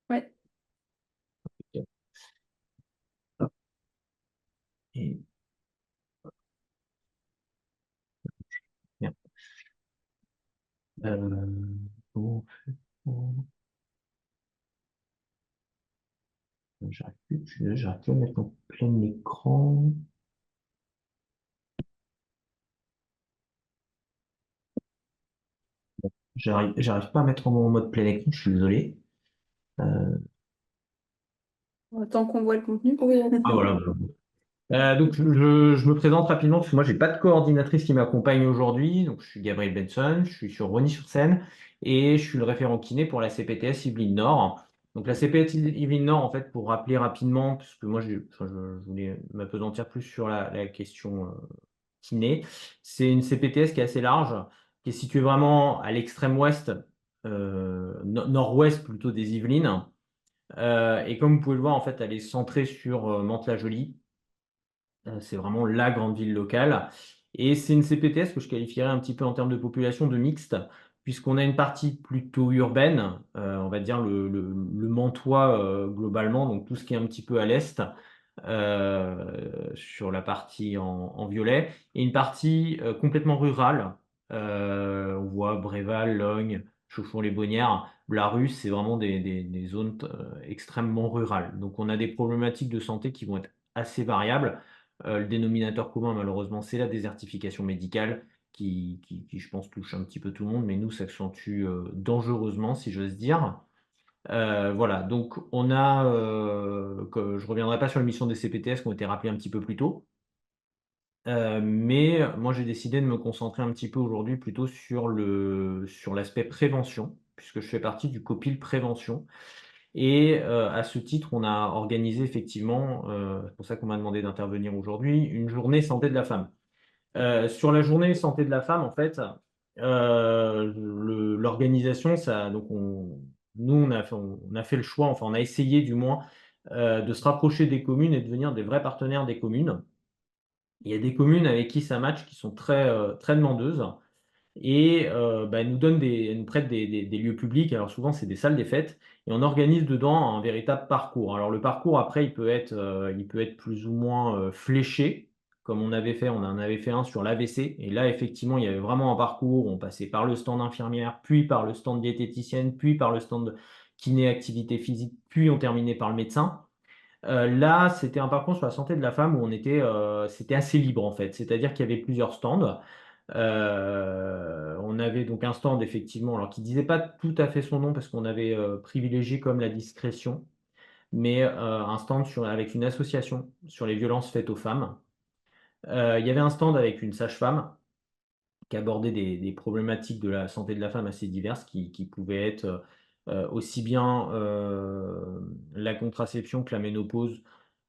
Ouais. Ok. Hop. Et bien. Comment on fait pour- j'arrive plus à mettre en plein écran. J'arrive pas à mettre en mode plein écran, je suis désolé. Tant qu'on voit le contenu. Oui, Ah voilà. Donc je me présente rapidement parce que moi j'ai pas de coordinatrice qui m'accompagne aujourd'hui. Donc je suis Gabriel Benson, je suis sur Rosny-sur-Seine et je suis le référent kiné pour la CPTS Yvelines Nord. Donc la CPTS Yvelines Nord, en fait, pour rappeler rapidement, parce que moi je voulais m'apesantir plus sur la question kiné, c'est une CPTS qui est assez large, qui est située vraiment à l'extrême ouest, nord-ouest plutôt des Yvelines. Et comme vous pouvez le voir, en fait, elle est centrée sur Mantes-la-Jolie. C'est vraiment la grande ville locale. Et c'est une CPTS que je qualifierais un petit peu en termes de population de mixte, puisqu'on a une partie plutôt urbaine, on va dire le Mantois globalement, donc tout ce qui est un petit peu à l'est, sur la partie en violet, et une partie complètement rurale. On voit Bréval, Logne, Chauchon-les-Bonnières, Blarus, c'est vraiment des zones extrêmement rurales. Donc on a des problématiques de santé qui vont être assez variables. Le dénominateur commun, malheureusement, c'est la désertification médicale qui, je pense, touche un petit peu tout le monde, mais nous, s'accentue dangereusement, si j'ose dire. Voilà, donc on a, je ne reviendrai pas sur l'émission des CPTS qui ont été rappelées un petit peu plus tôt, mais moi j'ai décidé de me concentrer un petit peu aujourd'hui plutôt sur l'aspect prévention, puisque je fais partie du COPIL prévention. Et à ce titre, on a organisé effectivement, c'est pour ça qu'on m'a demandé d'intervenir aujourd'hui, une journée santé de la femme. Sur la journée santé de la femme, en fait, l'organisation, nous, on a fait le choix, enfin, on a essayé du moins de se rapprocher des communes et de devenir des vrais partenaires des communes. Il y a des communes avec qui ça match qui sont très demandeuses. Et bah, elles nous prêtent des lieux publics. Alors souvent, c'est des salles des fêtes et on organise dedans un véritable parcours. Alors le parcours, après, il peut être plus ou moins fléché, comme on en avait fait un sur l'AVC. Et là, effectivement, il y avait vraiment un parcours. On passait par le stand infirmière, puis par le stand diététicienne, puis par le stand kiné activité physique, puis on terminait par le médecin. Là, c'était un parcours sur la santé de la femme où c'était assez libre en fait. C'est-à-dire qu'il y avait plusieurs stands. On avait donc un stand effectivement, alors qui disait pas tout à fait son nom parce qu'on avait privilégié comme la discrétion, mais un stand avec une association sur les violences faites aux femmes. Il y avait un stand avec une sage-femme qui abordait des problématiques de la santé de la femme assez diverses, qui pouvaient être aussi bien la contraception que la ménopause,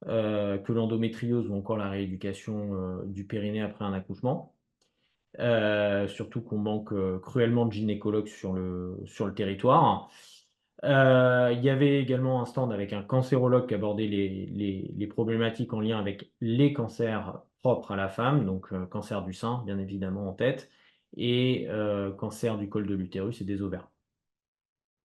que l'endométriose ou encore la rééducation du périnée après un accouchement. Surtout qu'on manque cruellement de gynécologues sur le territoire. Il y avait également un stand avec un cancérologue qui abordait les problématiques en lien avec les cancers propres à la femme, donc cancer du sein, bien évidemment en tête, et cancer du col de l'utérus et des ovaires.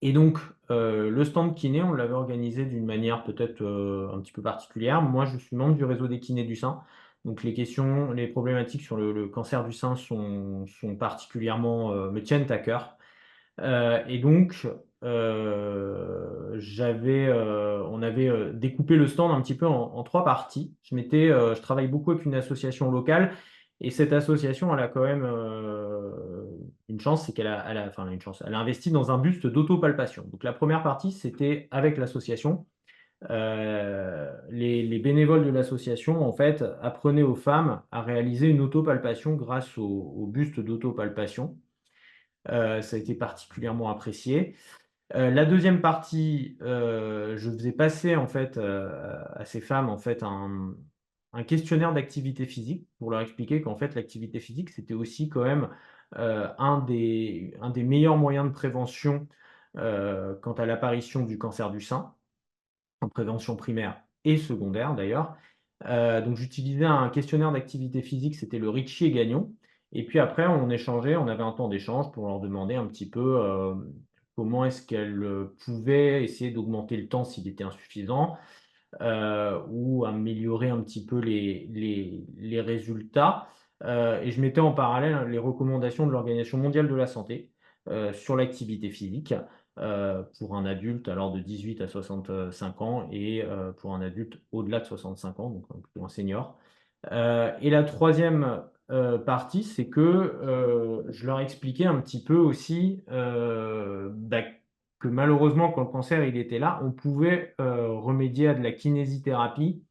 Et donc, le stand kiné, on l'avait organisé d'une manière peut-être un petit peu particulière. Moi, je suis membre du réseau des kinés du sein. Donc, les problématiques sur le cancer du sein sont particulièrement, me tiennent à cœur. Et donc, on avait découpé le stand un petit peu en 3 parties. Je travaille beaucoup avec une association locale et cette association, elle a quand même une chance, c'est enfin une chance, elle a investi dans un buste d'autopalpation. Donc la première partie, c'était avec l'association. Les bénévoles de l'association, en fait, apprenaient aux femmes à réaliser une autopalpation grâce au buste d'autopalpation. Ça a été particulièrement apprécié. La deuxième partie, je faisais passer en fait, à ces femmes en fait un questionnaire d'activité physique pour leur expliquer qu'en fait l'activité physique, c'était aussi quand même, un des meilleurs moyens de prévention, quant à l'apparition du cancer du sein, en prévention primaire et secondaire d'ailleurs. Donc j'utilisais un questionnaire d'activité physique, c'était le Ritchie et Gagnon. Et puis après, on échangeait, on avait un temps d'échange pour leur demander un petit peu comment est-ce qu'elles pouvaient essayer d'augmenter le temps s'il était insuffisant, ou améliorer un petit peu les résultats. Et je mettais en parallèle les recommandations de l'Organisation mondiale de la santé sur l'activité physique pour un adulte alors de 18 à 65 ans et pour un adulte au-delà de 65 ans, donc plutôt un senior. Et la troisième partie, c'est que je leur expliquais un petit peu aussi que malheureusement, quand le cancer il était là, on pouvait remédier à de la kinésithérapie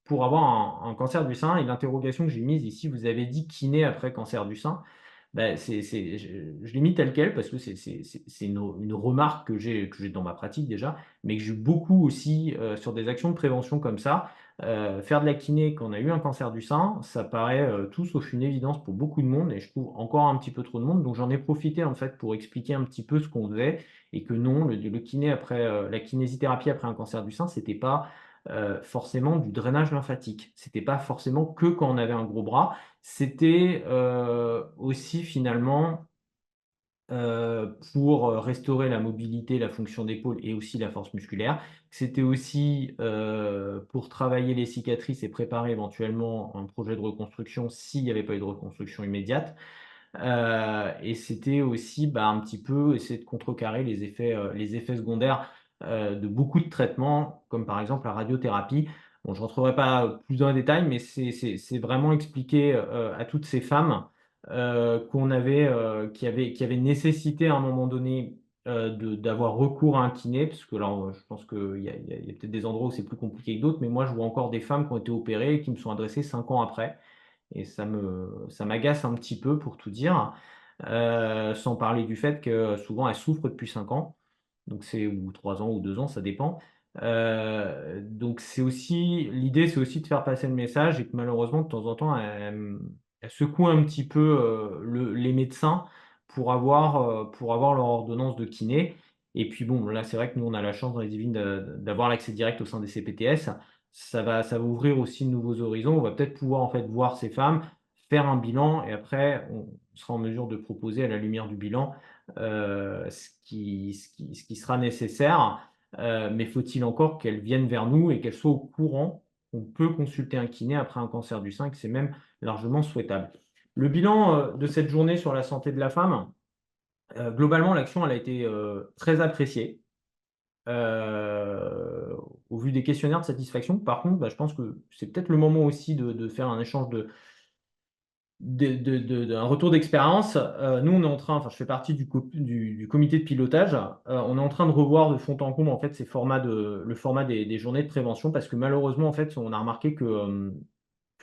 pour avoir un cancer du sein. Et l'interrogation que j'ai mise ici, vous avez dit kiné après cancer du sein. Je l'ai mis tel quel parce que c'est une remarque que j'ai dans ma pratique déjà, mais que j'ai beaucoup aussi sur des actions de prévention comme ça. Faire de la kiné quand on a eu un cancer du sein, ça paraît tout sauf une évidence pour beaucoup de monde et je trouve encore un petit peu trop de monde. Donc j'en ai profité en fait pour expliquer un petit peu ce qu'on faisait et que non, le kiné après la kinésithérapie après un cancer du sein, c'était pas forcément du drainage lymphatique. C'était pas forcément que quand on avait un gros bras. C'était aussi finalement pour restaurer la mobilité, la fonction d'épaule et aussi la force musculaire. C'était aussi pour travailler les cicatrices et préparer éventuellement un projet de reconstruction s'il n'y avait pas eu de reconstruction immédiate. Et c'était aussi un petit peu essayer de contrecarrer les effets secondaires de beaucoup de traitements, comme par exemple la radiothérapie. Bon, je ne rentrerai pas plus dans les détails, mais c'est vraiment expliquer à toutes ces femmes qui avaient nécessité à un moment donné d'avoir recours à un kiné, parce que là, je pense qu'il y a peut-être des endroits où c'est plus compliqué que d'autres, mais moi, je vois encore des femmes qui ont été opérées et qui me sont adressées 5 ans après. Et ça m'agace un petit peu pour tout dire, sans parler du fait que souvent elles souffrent depuis 5 ans, donc ou 3 ans ou 2 ans, ça dépend. Donc l'idée, c'est aussi de faire passer le message et que malheureusement, de temps en temps, elles secouent un petit peu les médecins pour avoir leur ordonnance de kiné. Et puis bon, là, c'est vrai que nous, on a la chance dans les Yvelines d'avoir l'accès direct au sein des CPTS. Ça va ouvrir aussi de nouveaux horizons. On va peut-être pouvoir en fait voir ces femmes, faire un bilan et après on sera en mesure de proposer à la lumière du bilan ce qui sera nécessaire. Mais faut-il encore qu'elles viennent vers nous et qu'elles soient au courant qu'on peut consulter un kiné après un cancer du sein, que c'est même largement souhaitable. Le bilan de cette journée sur la santé de la femme, globalement, l'action elle a été très appréciée. Au vu des questionnaires de satisfaction. Par contre, je pense que c'est peut-être le moment aussi de faire un échange un retour d'expérience. Nous, on est en train, enfin, je fais partie du comité de pilotage. On est en train de revoir de fond en comble en fait le format des journées de prévention parce que malheureusement, en fait, on a remarqué que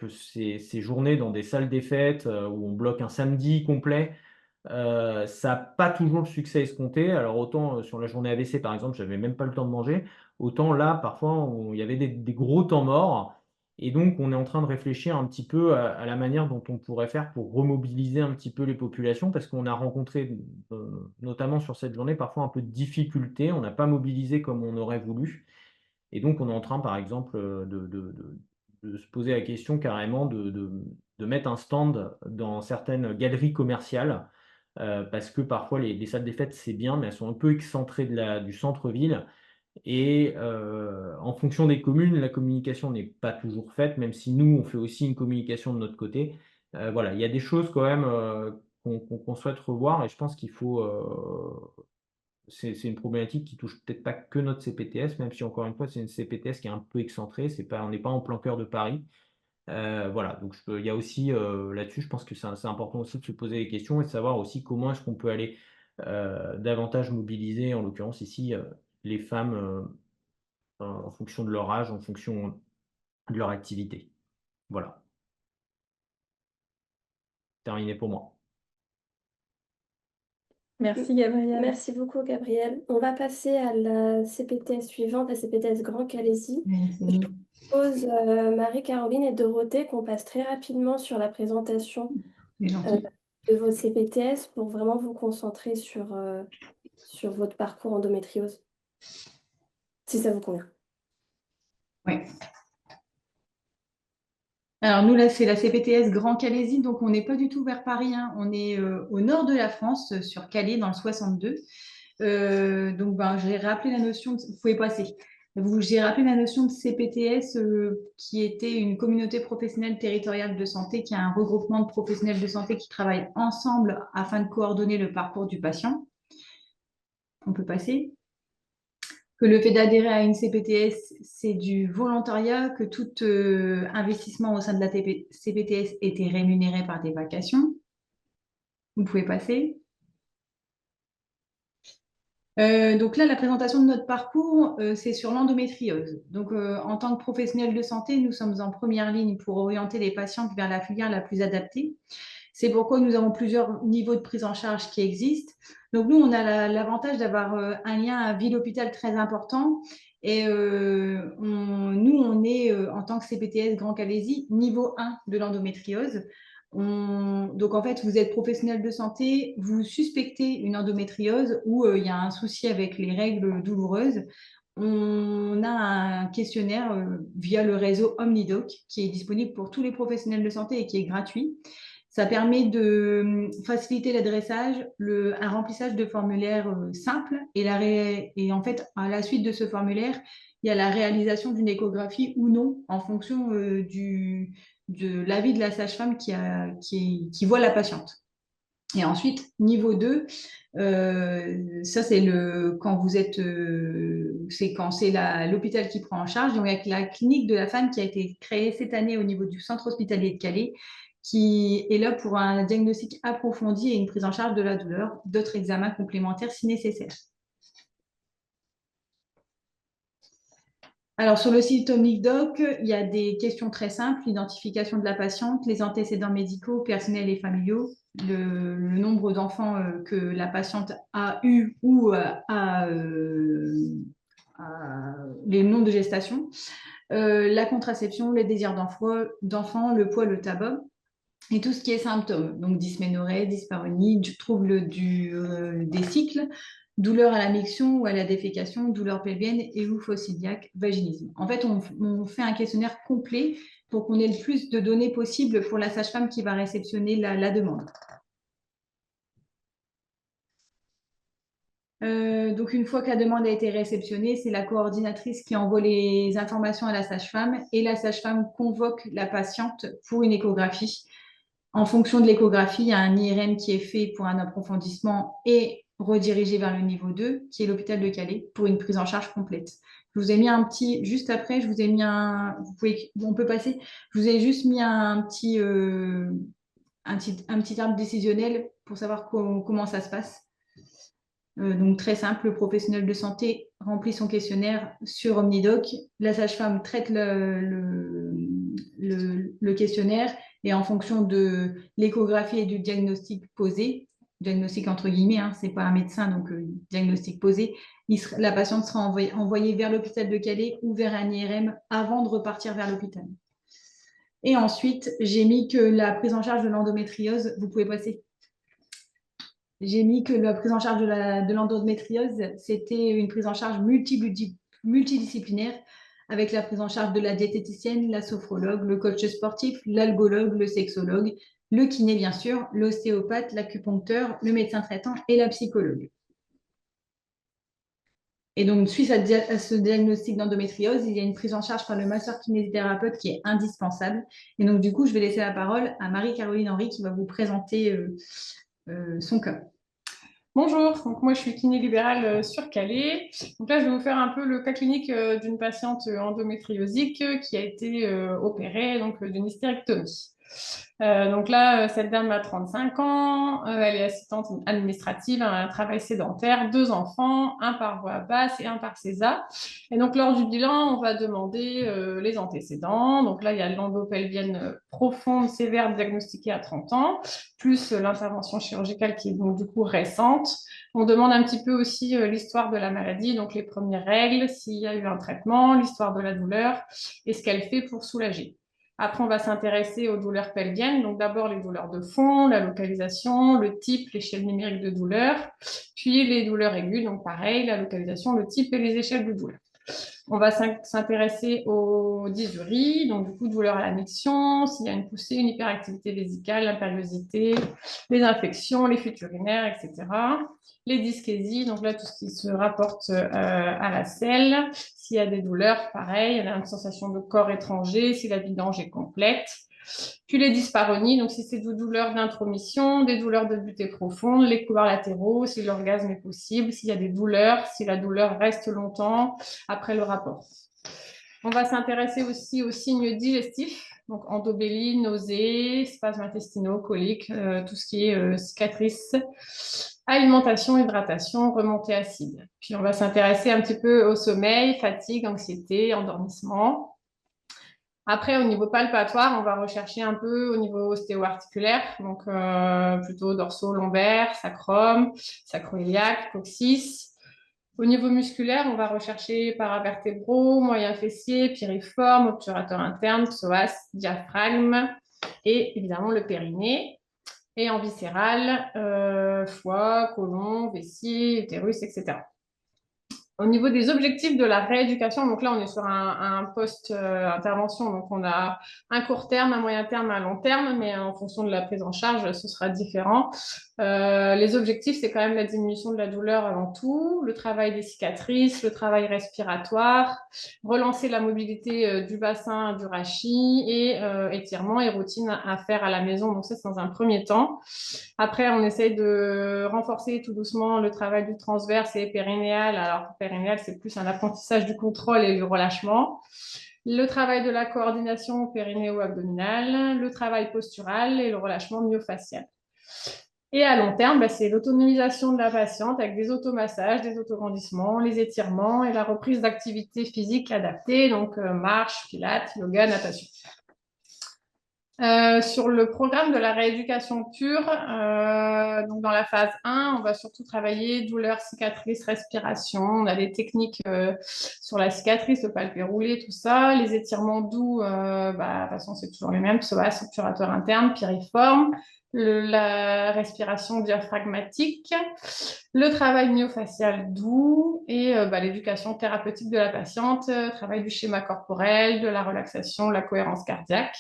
ces journées dans des salles des fêtes où on bloque un samedi complet, ça n'a pas toujours le succès escompté. Alors autant sur la journée AVC par exemple, j'avais même pas le temps de manger, autant là parfois il y avait des gros temps morts. Et donc on est en train de réfléchir un petit peu à la manière dont on pourrait faire pour remobiliser un petit peu les populations, parce qu'on a rencontré, notamment sur cette journée, parfois un peu de difficultés. On n'a pas mobilisé comme on aurait voulu. Et donc on est en train par exemple de se poser la question carrément de mettre un stand dans certaines galeries commerciales parce que parfois les salles des fêtes, c'est bien, mais elles sont un peu excentrées du centre-ville et en fonction des communes, la communication n'est pas toujours faite, même si nous, on fait aussi une communication de notre côté. Voilà, il y a des choses quand même qu'on souhaite revoir et je pense qu'il faut, c'est une problématique qui touche peut-être pas que notre CPTS, même si encore une fois, c'est une CPTS qui est un peu excentrée, on n'est pas en plein cœur de Paris. Voilà, donc il y a aussi là-dessus, je pense que c'est important aussi de se poser des questions et de savoir aussi comment est-ce qu'on peut aller davantage mobiliser, en l'occurrence ici, les femmes en fonction de leur âge, en fonction de leur activité. Voilà. Terminé pour moi. Merci Gabriel. Merci beaucoup, Gabriel. On va passer à la CPTS suivante, la CPTS Grand Calaisis. Je propose Marie-Caroline et Dorothée qu'on passe très rapidement sur la présentation de vos CPTS pour vraiment vous concentrer sur votre parcours endométriose, si ça vous convient. Oui. Alors nous, là, c'est la CPTS Grand Calaisis, donc on n'est pas du tout vers Paris, hein. On est au nord de la France, sur Calais, dans le 62. Donc, j'ai rappelé la notion, vous pouvez passer. J'ai rappelé la notion de CPTS qui était une communauté professionnelle territoriale de santé, qui est un regroupement de professionnels de santé qui travaillent ensemble afin de coordonner le parcours du patient. On peut passer. Que le fait d'adhérer à une CPTS, c'est du volontariat, que tout investissement au sein de la CPTS était rémunéré par des vacations. Vous pouvez passer. Donc là, la présentation de notre parcours, c'est sur l'endométriose. Donc, en tant que professionnel de santé, nous sommes en première ligne pour orienter les patientes vers la filière la plus adaptée. C'est pourquoi nous avons plusieurs niveaux de prise en charge qui existent. Donc, nous, on a l'avantage d'avoir un lien à ville-hôpital très important. Et nous, on est, en tant que CPTS Grand Calaisis, niveau 1 de l'endométriose. Donc, en fait, vous êtes professionnel de santé, vous suspectez une endométriose ou il y a un souci avec les règles douloureuses. On a un questionnaire via le réseau OmniDoc qui est disponible pour tous les professionnels de santé et qui est gratuit. Ça permet de faciliter l'adressage, un remplissage de formulaires simples et en fait, à la suite de ce formulaire, il y a la réalisation d'une échographie ou non en fonction de l'avis de la sage-femme qui voit la patiente. Et ensuite, niveau 2, ça c'est quand vous êtes, c'est quand c'est l'hôpital qui prend en charge. Donc avec la clinique de la femme qui a été créée cette année au niveau du centre hospitalier de Calais, qui est là pour un diagnostic approfondi et une prise en charge de la douleur, d'autres examens complémentaires si nécessaire. Alors, sur le site OmniDoc, il y a des questions très simples, l'identification de la patiente, les antécédents médicaux, personnels et familiaux, le nombre d'enfants que la patiente a eu ou les noms de gestation, la contraception, les désirs d'enfant, le poids, le tabac, et tout ce qui est symptômes, donc dysménorrhée, dyspareunie, trouble des cycles, douleur à la miction ou à la défécation, douleur pelvienne et ou fossiliaque, vaginisme. En fait, on fait un questionnaire complet pour qu'on ait le plus de données possibles pour la sage-femme qui va réceptionner la demande. Donc, une fois que la demande a été réceptionnée, c'est la coordinatrice qui envoie les informations à la sage-femme et la sage-femme convoque la patiente pour une échographie. En fonction de l'échographie, il y a un IRM qui est fait pour un approfondissement et redirigé vers le niveau 2, qui est l'hôpital de Calais, pour une prise en charge complète. Je vous ai mis un petit, juste après, je vous ai mis on peut passer, je vous ai juste mis un petit arbre décisionnel pour savoir comment ça se passe. Donc très simple, le professionnel de santé remplit son questionnaire sur OmniDoc, la sage-femme traite le questionnaire et en fonction de l'échographie et du diagnostic posé, diagnostic entre guillemets, hein, c'est pas un médecin, donc diagnostic posé, la patiente sera envoyée vers l'hôpital de Calais ou vers un IRM avant de repartir vers l'hôpital. Et ensuite, j'ai mis que la prise en charge de l'endométriose, vous pouvez passer. J'ai mis que la prise en charge de l'endométriose, c'était une prise en charge multidisciplinaire avec la prise en charge de la diététicienne, la sophrologue, le coach sportif, l'algologue, le sexologue, le kiné bien sûr, l'ostéopathe, l'acupuncteur, le médecin traitant et la psychologue. Et donc, suite à ce diagnostic d'endométriose, il y a une prise en charge par le masseur kinésithérapeute qui est indispensable. Et donc, du coup, je vais laisser la parole à Marie-Caroline Henry qui va vous présenter son cas. Bonjour, donc moi je suis kiné libérale sur Calais. Donc là je vais vous faire un peu le cas clinique d'une patiente endométriosique qui a été opérée donc d'une hystérectomie. Donc là, cette dame a 35 ans, elle est assistante administrative, elle a un travail sédentaire, 2 enfants, un par voie basse et un par césar. Et donc lors du bilan, on va demander les antécédents. Donc là, il y a l'endopelvienne profonde sévère diagnostiquée à 30 ans, plus l'intervention chirurgicale qui est donc du coup récente. On demande un petit peu aussi l'histoire de la maladie, donc les premières règles, s'il y a eu un traitement, l'histoire de la douleur et ce qu'elle fait pour soulager. Après, on va s'intéresser aux douleurs pelviennes. Donc d'abord les douleurs de fond, la localisation, le type, l'échelle numérique de douleur, puis les douleurs aiguës, donc pareil, la localisation, le type et les échelles de douleur. On va s'intéresser aux dysuries, donc du coup douleur à la miction, s'il y a une poussée, une hyperactivité vésicale, l'impériosité, les infections, les fuites urinaires, etc. Les dyskésies, donc là tout ce qui se rapporte à la selle. S'il y a des douleurs, pareil, il y a une sensation de corps étranger, si la vidange est complète. Puis les dyspareunies, donc si c'est des douleurs d'intromission, des douleurs de butée profonde, les couloirs latéraux, si l'orgasme est possible, s'il y a des douleurs, si la douleur reste longtemps après le rapport. On va s'intéresser aussi aux signes digestifs, donc endobélie, nausées, spasmes intestinaux, coliques, tout ce qui est cicatrices, alimentation, hydratation, remontée acide. Puis on va s'intéresser un petit peu au sommeil, fatigue, anxiété, endormissement. Après, au niveau palpatoire, on va rechercher un peu au niveau ostéo-articulaire, donc plutôt dorsaux-lombaire, sacrum, sacro-iliaque, coccyx. Au niveau musculaire, on va rechercher paravertébraux, moyens fessiers, piriforme, obturateur interne, psoas, diaphragme et évidemment le périnée. Et en viscéral, foie, côlon, vessie, utérus, etc. Au niveau des objectifs de la rééducation, donc là, on est sur un post-intervention. Donc, on a un court terme, un moyen terme, un long terme, mais en fonction de la prise en charge, ce sera différent. Les objectifs, c'est quand même la diminution de la douleur avant tout, le travail des cicatrices, le travail respiratoire, relancer la mobilité du bassin, du rachis et étirements et routines à faire à la maison. Donc, ça, c'est dans un premier temps. Après, on essaye de renforcer tout doucement le travail du transverse et périnéal. Alors, périnéal, c'est plus un apprentissage du contrôle et du relâchement. Le travail de la coordination périnéo-abdominale, le travail postural et le relâchement myofacial. Et à long terme, c'est l'autonomisation de la patiente avec des automassages, des autograndissements, les étirements et la reprise d'activité physique adaptée, donc marche, pilates, yoga, natation. Sur le programme de la rééducation pure, donc dans la phase 1, on va surtout travailler douleur, cicatrice, respiration. On a des techniques sur la cicatrice, le palpé roulé, tout ça. Les étirements doux, de toute façon, c'est toujours les mêmes. Psoas, obturateur interne, piriforme. La respiration diaphragmatique. Le travail myofacial doux et l'éducation thérapeutique de la patiente. Travail du schéma corporel, de la relaxation, la cohérence cardiaque.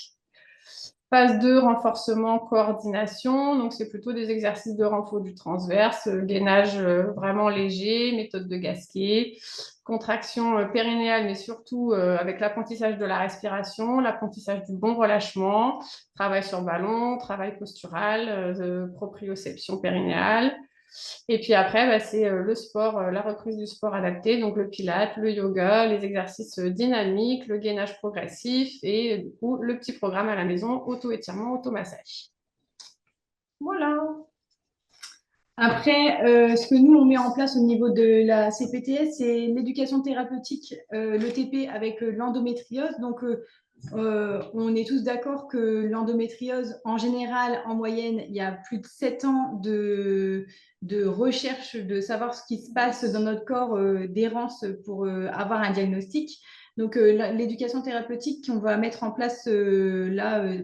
Phase 2, renforcement, coordination. Donc, c'est plutôt des exercices de renfort du transverse, gainage vraiment léger, méthode de Gasquet, contraction périnéale, mais surtout avec l'apprentissage de la respiration, l'apprentissage du bon relâchement, travail sur ballon, travail postural, proprioception périnéale. Et puis après, c'est le sport, la reprise du sport adapté, donc le pilates, le yoga, les exercices dynamiques, le gainage progressif et du coup, le petit programme à la maison, auto-étirement, auto-massage. Voilà. Après, ce que nous, on met en place au niveau de la CPTS, c'est l'éducation thérapeutique, le TP avec l'endométriose. Donc, on est tous d'accord que l'endométriose, en général, en moyenne, il y a plus de 7 ans de recherche de savoir ce qui se passe dans notre corps, d'errance pour avoir un diagnostic. Donc, l'éducation thérapeutique qu'on va mettre en place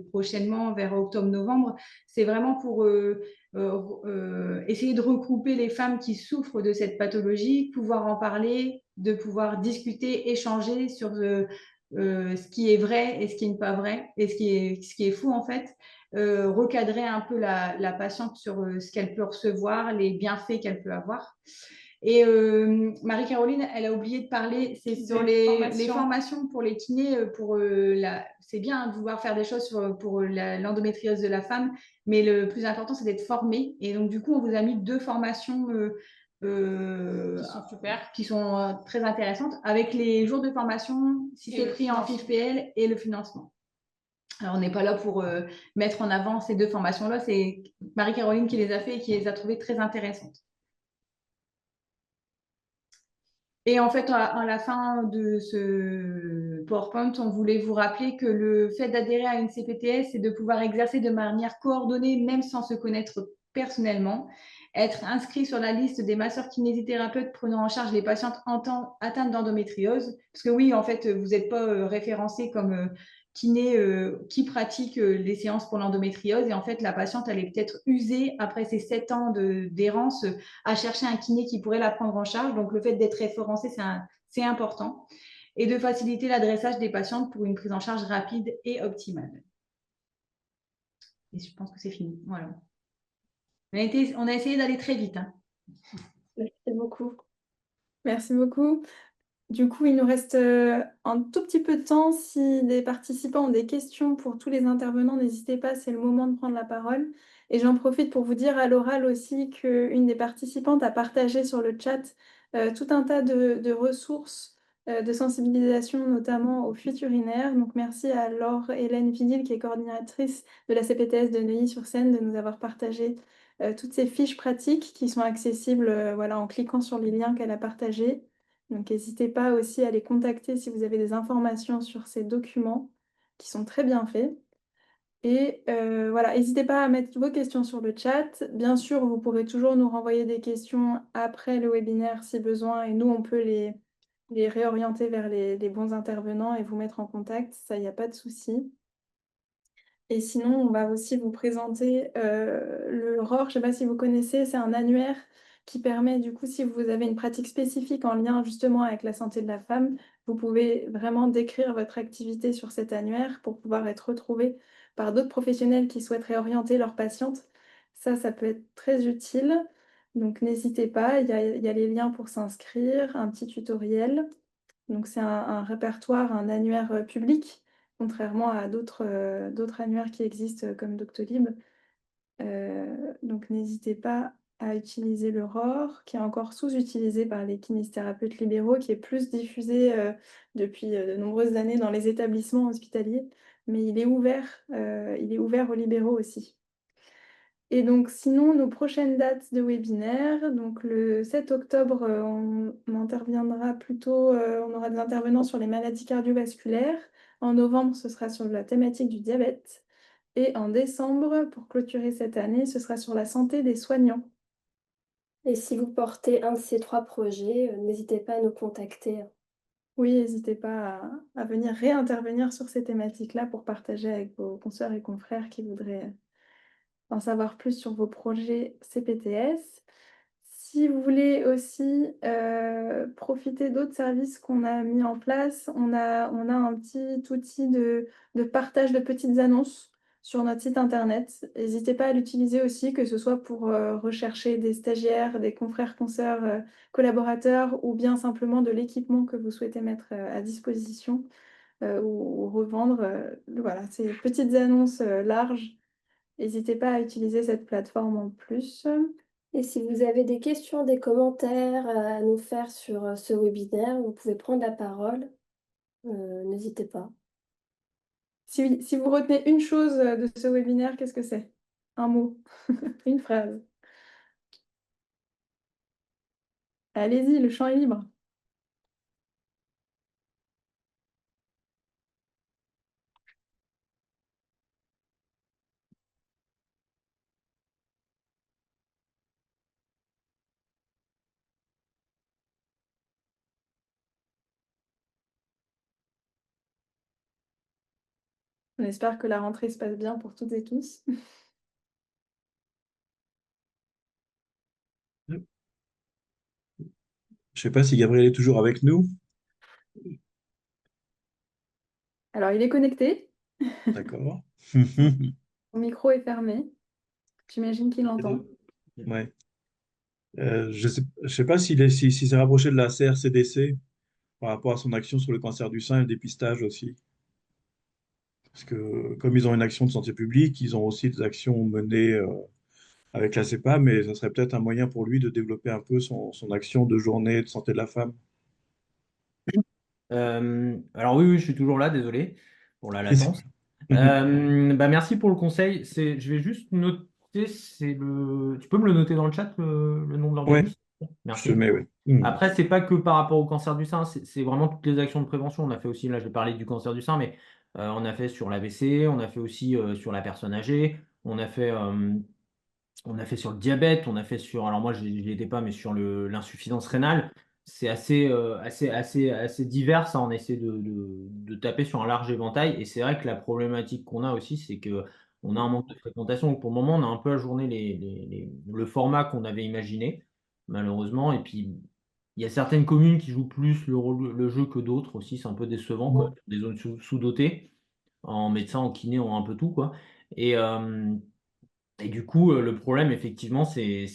prochainement, vers octobre-novembre, c'est vraiment pour essayer de regrouper les femmes qui souffrent de cette pathologie, pouvoir en parler, de pouvoir discuter, échanger sur ce qui est vrai et ce qui n'est pas vrai, et ce qui est fou en fait, recadrer un peu la patiente sur ce qu'elle peut recevoir, les bienfaits qu'elle peut avoir. Et Marie-Caroline, elle a oublié de parler, c'est sur les formations pour les kinés, c'est bien de vouloir faire des choses pour l'endométriose de la femme, mais le plus important, c'est d'être formé. Et donc, du coup, on vous a mis 2 formations qui sont très intéressantes, avec les jours de formation, si c'est pris en FIFPL, et le financement. Alors, on n'est pas là pour mettre en avant ces 2 formations-là. C'est Marie-Caroline qui les a fait et qui les a trouvées très intéressantes. Et en fait, à la fin de ce PowerPoint, on voulait vous rappeler que le fait d'adhérer à une CPTS, c'est de pouvoir exercer de manière coordonnée, même sans se connaître personnellement, être inscrit sur la liste des masseurs kinésithérapeutes prenant en charge les patientes atteintes d'endométriose. Parce que oui, en fait, vous n'êtes pas référencé comme kiné qui pratique les séances pour l'endométriose. Et en fait, la patiente, elle est peut-être usée après ces 7 ans d'errance à chercher un kiné qui pourrait la prendre en charge. Donc, le fait d'être référencé, c'est important. Et de faciliter l'adressage des patientes pour une prise en charge rapide et optimale. Et je pense que c'est fini. Voilà. On a essayé d'aller très vite. Hein. Merci beaucoup. Merci beaucoup. Du coup, il nous reste un tout petit peu de temps. Si les participants ont des questions pour tous les intervenants, n'hésitez pas, c'est le moment de prendre la parole. Et j'en profite pour vous dire à l'oral aussi qu'une des participantes a partagé sur le chat tout un tas de ressources de sensibilisation, notamment aux fuites urinaires. Donc merci à Laure-Hélène Vidil, qui est coordinatrice de la CPTS de Neuilly-sur-Seine, de nous avoir partagé toutes ces fiches pratiques qui sont accessibles voilà, en cliquant sur les liens qu'elle a partagés. Donc n'hésitez pas aussi à les contacter si vous avez des informations sur ces documents qui sont très bien faits. Et voilà, n'hésitez pas à mettre vos questions sur le chat. Bien sûr, vous pourrez toujours nous renvoyer des questions après le webinaire si besoin, et nous, on peut les réorienter vers les bons intervenants et vous mettre en contact. Ça, il n'y a pas de souci. Et sinon, on va aussi vous présenter le ROR. Je ne sais pas si vous connaissez, c'est un annuaire qui permet, du coup, si vous avez une pratique spécifique en lien justement avec la santé de la femme, vous pouvez vraiment décrire votre activité sur cet annuaire pour pouvoir être retrouvé par d'autres professionnels qui souhaiteraient orienter leurs patientes. Ça peut être très utile. Donc, n'hésitez pas, il y a les liens pour s'inscrire, un petit tutoriel. Donc, c'est un répertoire, un annuaire public, contrairement à d'autres annuaires qui existent comme Doctolib. Donc, n'hésitez pas à utiliser le ROR, qui est encore sous-utilisé par les kinésithérapeutes libéraux, qui est plus diffusé depuis de nombreuses années dans les établissements hospitaliers, mais il est ouvert aux libéraux aussi. Et donc, sinon, nos prochaines dates de webinaire, donc le 7 octobre, on interviendra plutôt, on aura des intervenants sur les maladies cardiovasculaires. En novembre, ce sera sur la thématique du diabète. Et en décembre, pour clôturer cette année, ce sera sur la santé des soignants. Et si vous portez un de ces 3 projets, n'hésitez pas à nous contacter. Oui, n'hésitez pas à venir réintervenir sur ces thématiques-là pour partager avec vos consoeurs et confrères qui voudraient en savoir plus sur vos projets CPTS. Si vous voulez aussi profiter d'autres services qu'on a mis en place, on a un petit outil de partage de petites annonces sur notre site internet. N'hésitez pas à l'utiliser aussi, que ce soit pour rechercher des stagiaires, des confrères, consoeurs, collaborateurs, ou bien simplement de l'équipement que vous souhaitez mettre à disposition ou revendre. Voilà, ces petites annonces larges. N'hésitez pas à utiliser cette plateforme en plus. Et si vous avez des questions, des commentaires à nous faire sur ce webinaire, vous pouvez prendre la parole. N'hésitez pas. Si vous retenez une chose de ce webinaire, qu'est-ce que c'est? Un mot, une phrase. Allez-y, le champ est libre. On espère que la rentrée se passe bien pour toutes et tous. Je ne sais pas si Gabriel est toujours avec nous. Alors, il est connecté. D'accord. Son micro est fermé. J'imagine qu'il entend. Ouais. Je sais pas si s'est rapproché de la CRCDC par rapport à son action sur le cancer du sein et le dépistage aussi. Parce que comme ils ont une action de santé publique, ils ont aussi des actions menées avec la CEPA, mais ça serait peut-être un moyen pour lui de développer un peu son action de journée de santé de la femme. Alors oui, je suis toujours là, désolé pour la latence. Merci pour le conseil. Je vais juste noter, tu peux me le noter dans le chat, le nom de Ouais, l'organisme? je te le Merci. mets, oui. Mhm. Après, c'est pas que par rapport au cancer du sein, c'est vraiment toutes les actions de prévention. On a fait aussi, là, je vais parler du cancer du sein, mais on a fait sur l'AVC, on a fait aussi sur la personne âgée, on a fait sur le diabète, on a fait sur, alors moi je n'y étais pas, mais sur l'insuffisance rénale. C'est assez divers, ça, on essaie de taper sur un large éventail. Et c'est vrai que la problématique qu'on a aussi, c'est que on a un manque de fréquentation. Donc pour le moment, on a un peu ajourné le format qu'on avait imaginé, malheureusement. Et puis, il y a certaines communes qui jouent plus le jeu que d'autres aussi. C'est un peu décevant, quoi. Des zones sous-dotées, en médecin, en kiné, en un peu tout, quoi. Et, euh, et du coup, le problème, effectivement, c'est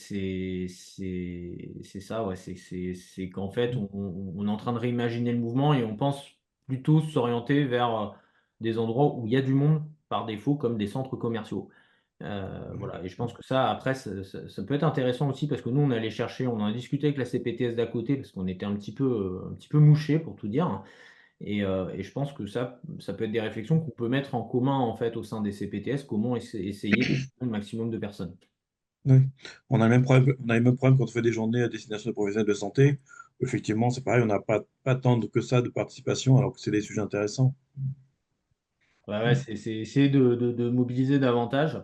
ça, ouais, c'est qu'en fait, on est en train de réimaginer le mouvement et on pense plutôt s'orienter vers des endroits où il y a du monde par défaut, comme des centres commerciaux. Voilà, et je pense que ça, après, ça peut être intéressant aussi parce que nous, on allait chercher, on en a discuté avec la CPTS d'à côté parce qu'on était un petit peu mouchés, pour tout dire. Et je pense que ça peut être des réflexions qu'on peut mettre en commun en fait au sein des CPTS, comment essayer de toucher le maximum de personnes. Oui. On a le même problème, on a les mêmes problèmes quand on fait des journées à destination des professionnels de santé. Effectivement, c'est pareil, on n'a pas tant que ça de participation, alors que c'est des sujets intéressants. Ouais, ouais, c'est essayer de mobiliser davantage.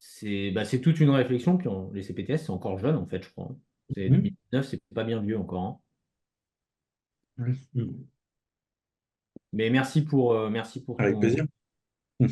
C'est toute une réflexion. Puis les CPTS, c'est encore jeune en fait, je crois. C'est Mhm. 2019, c'est pas bien vieux encore, hein. Oui. Mhm. Mais merci pour Avec ton, plaisir. Mhm.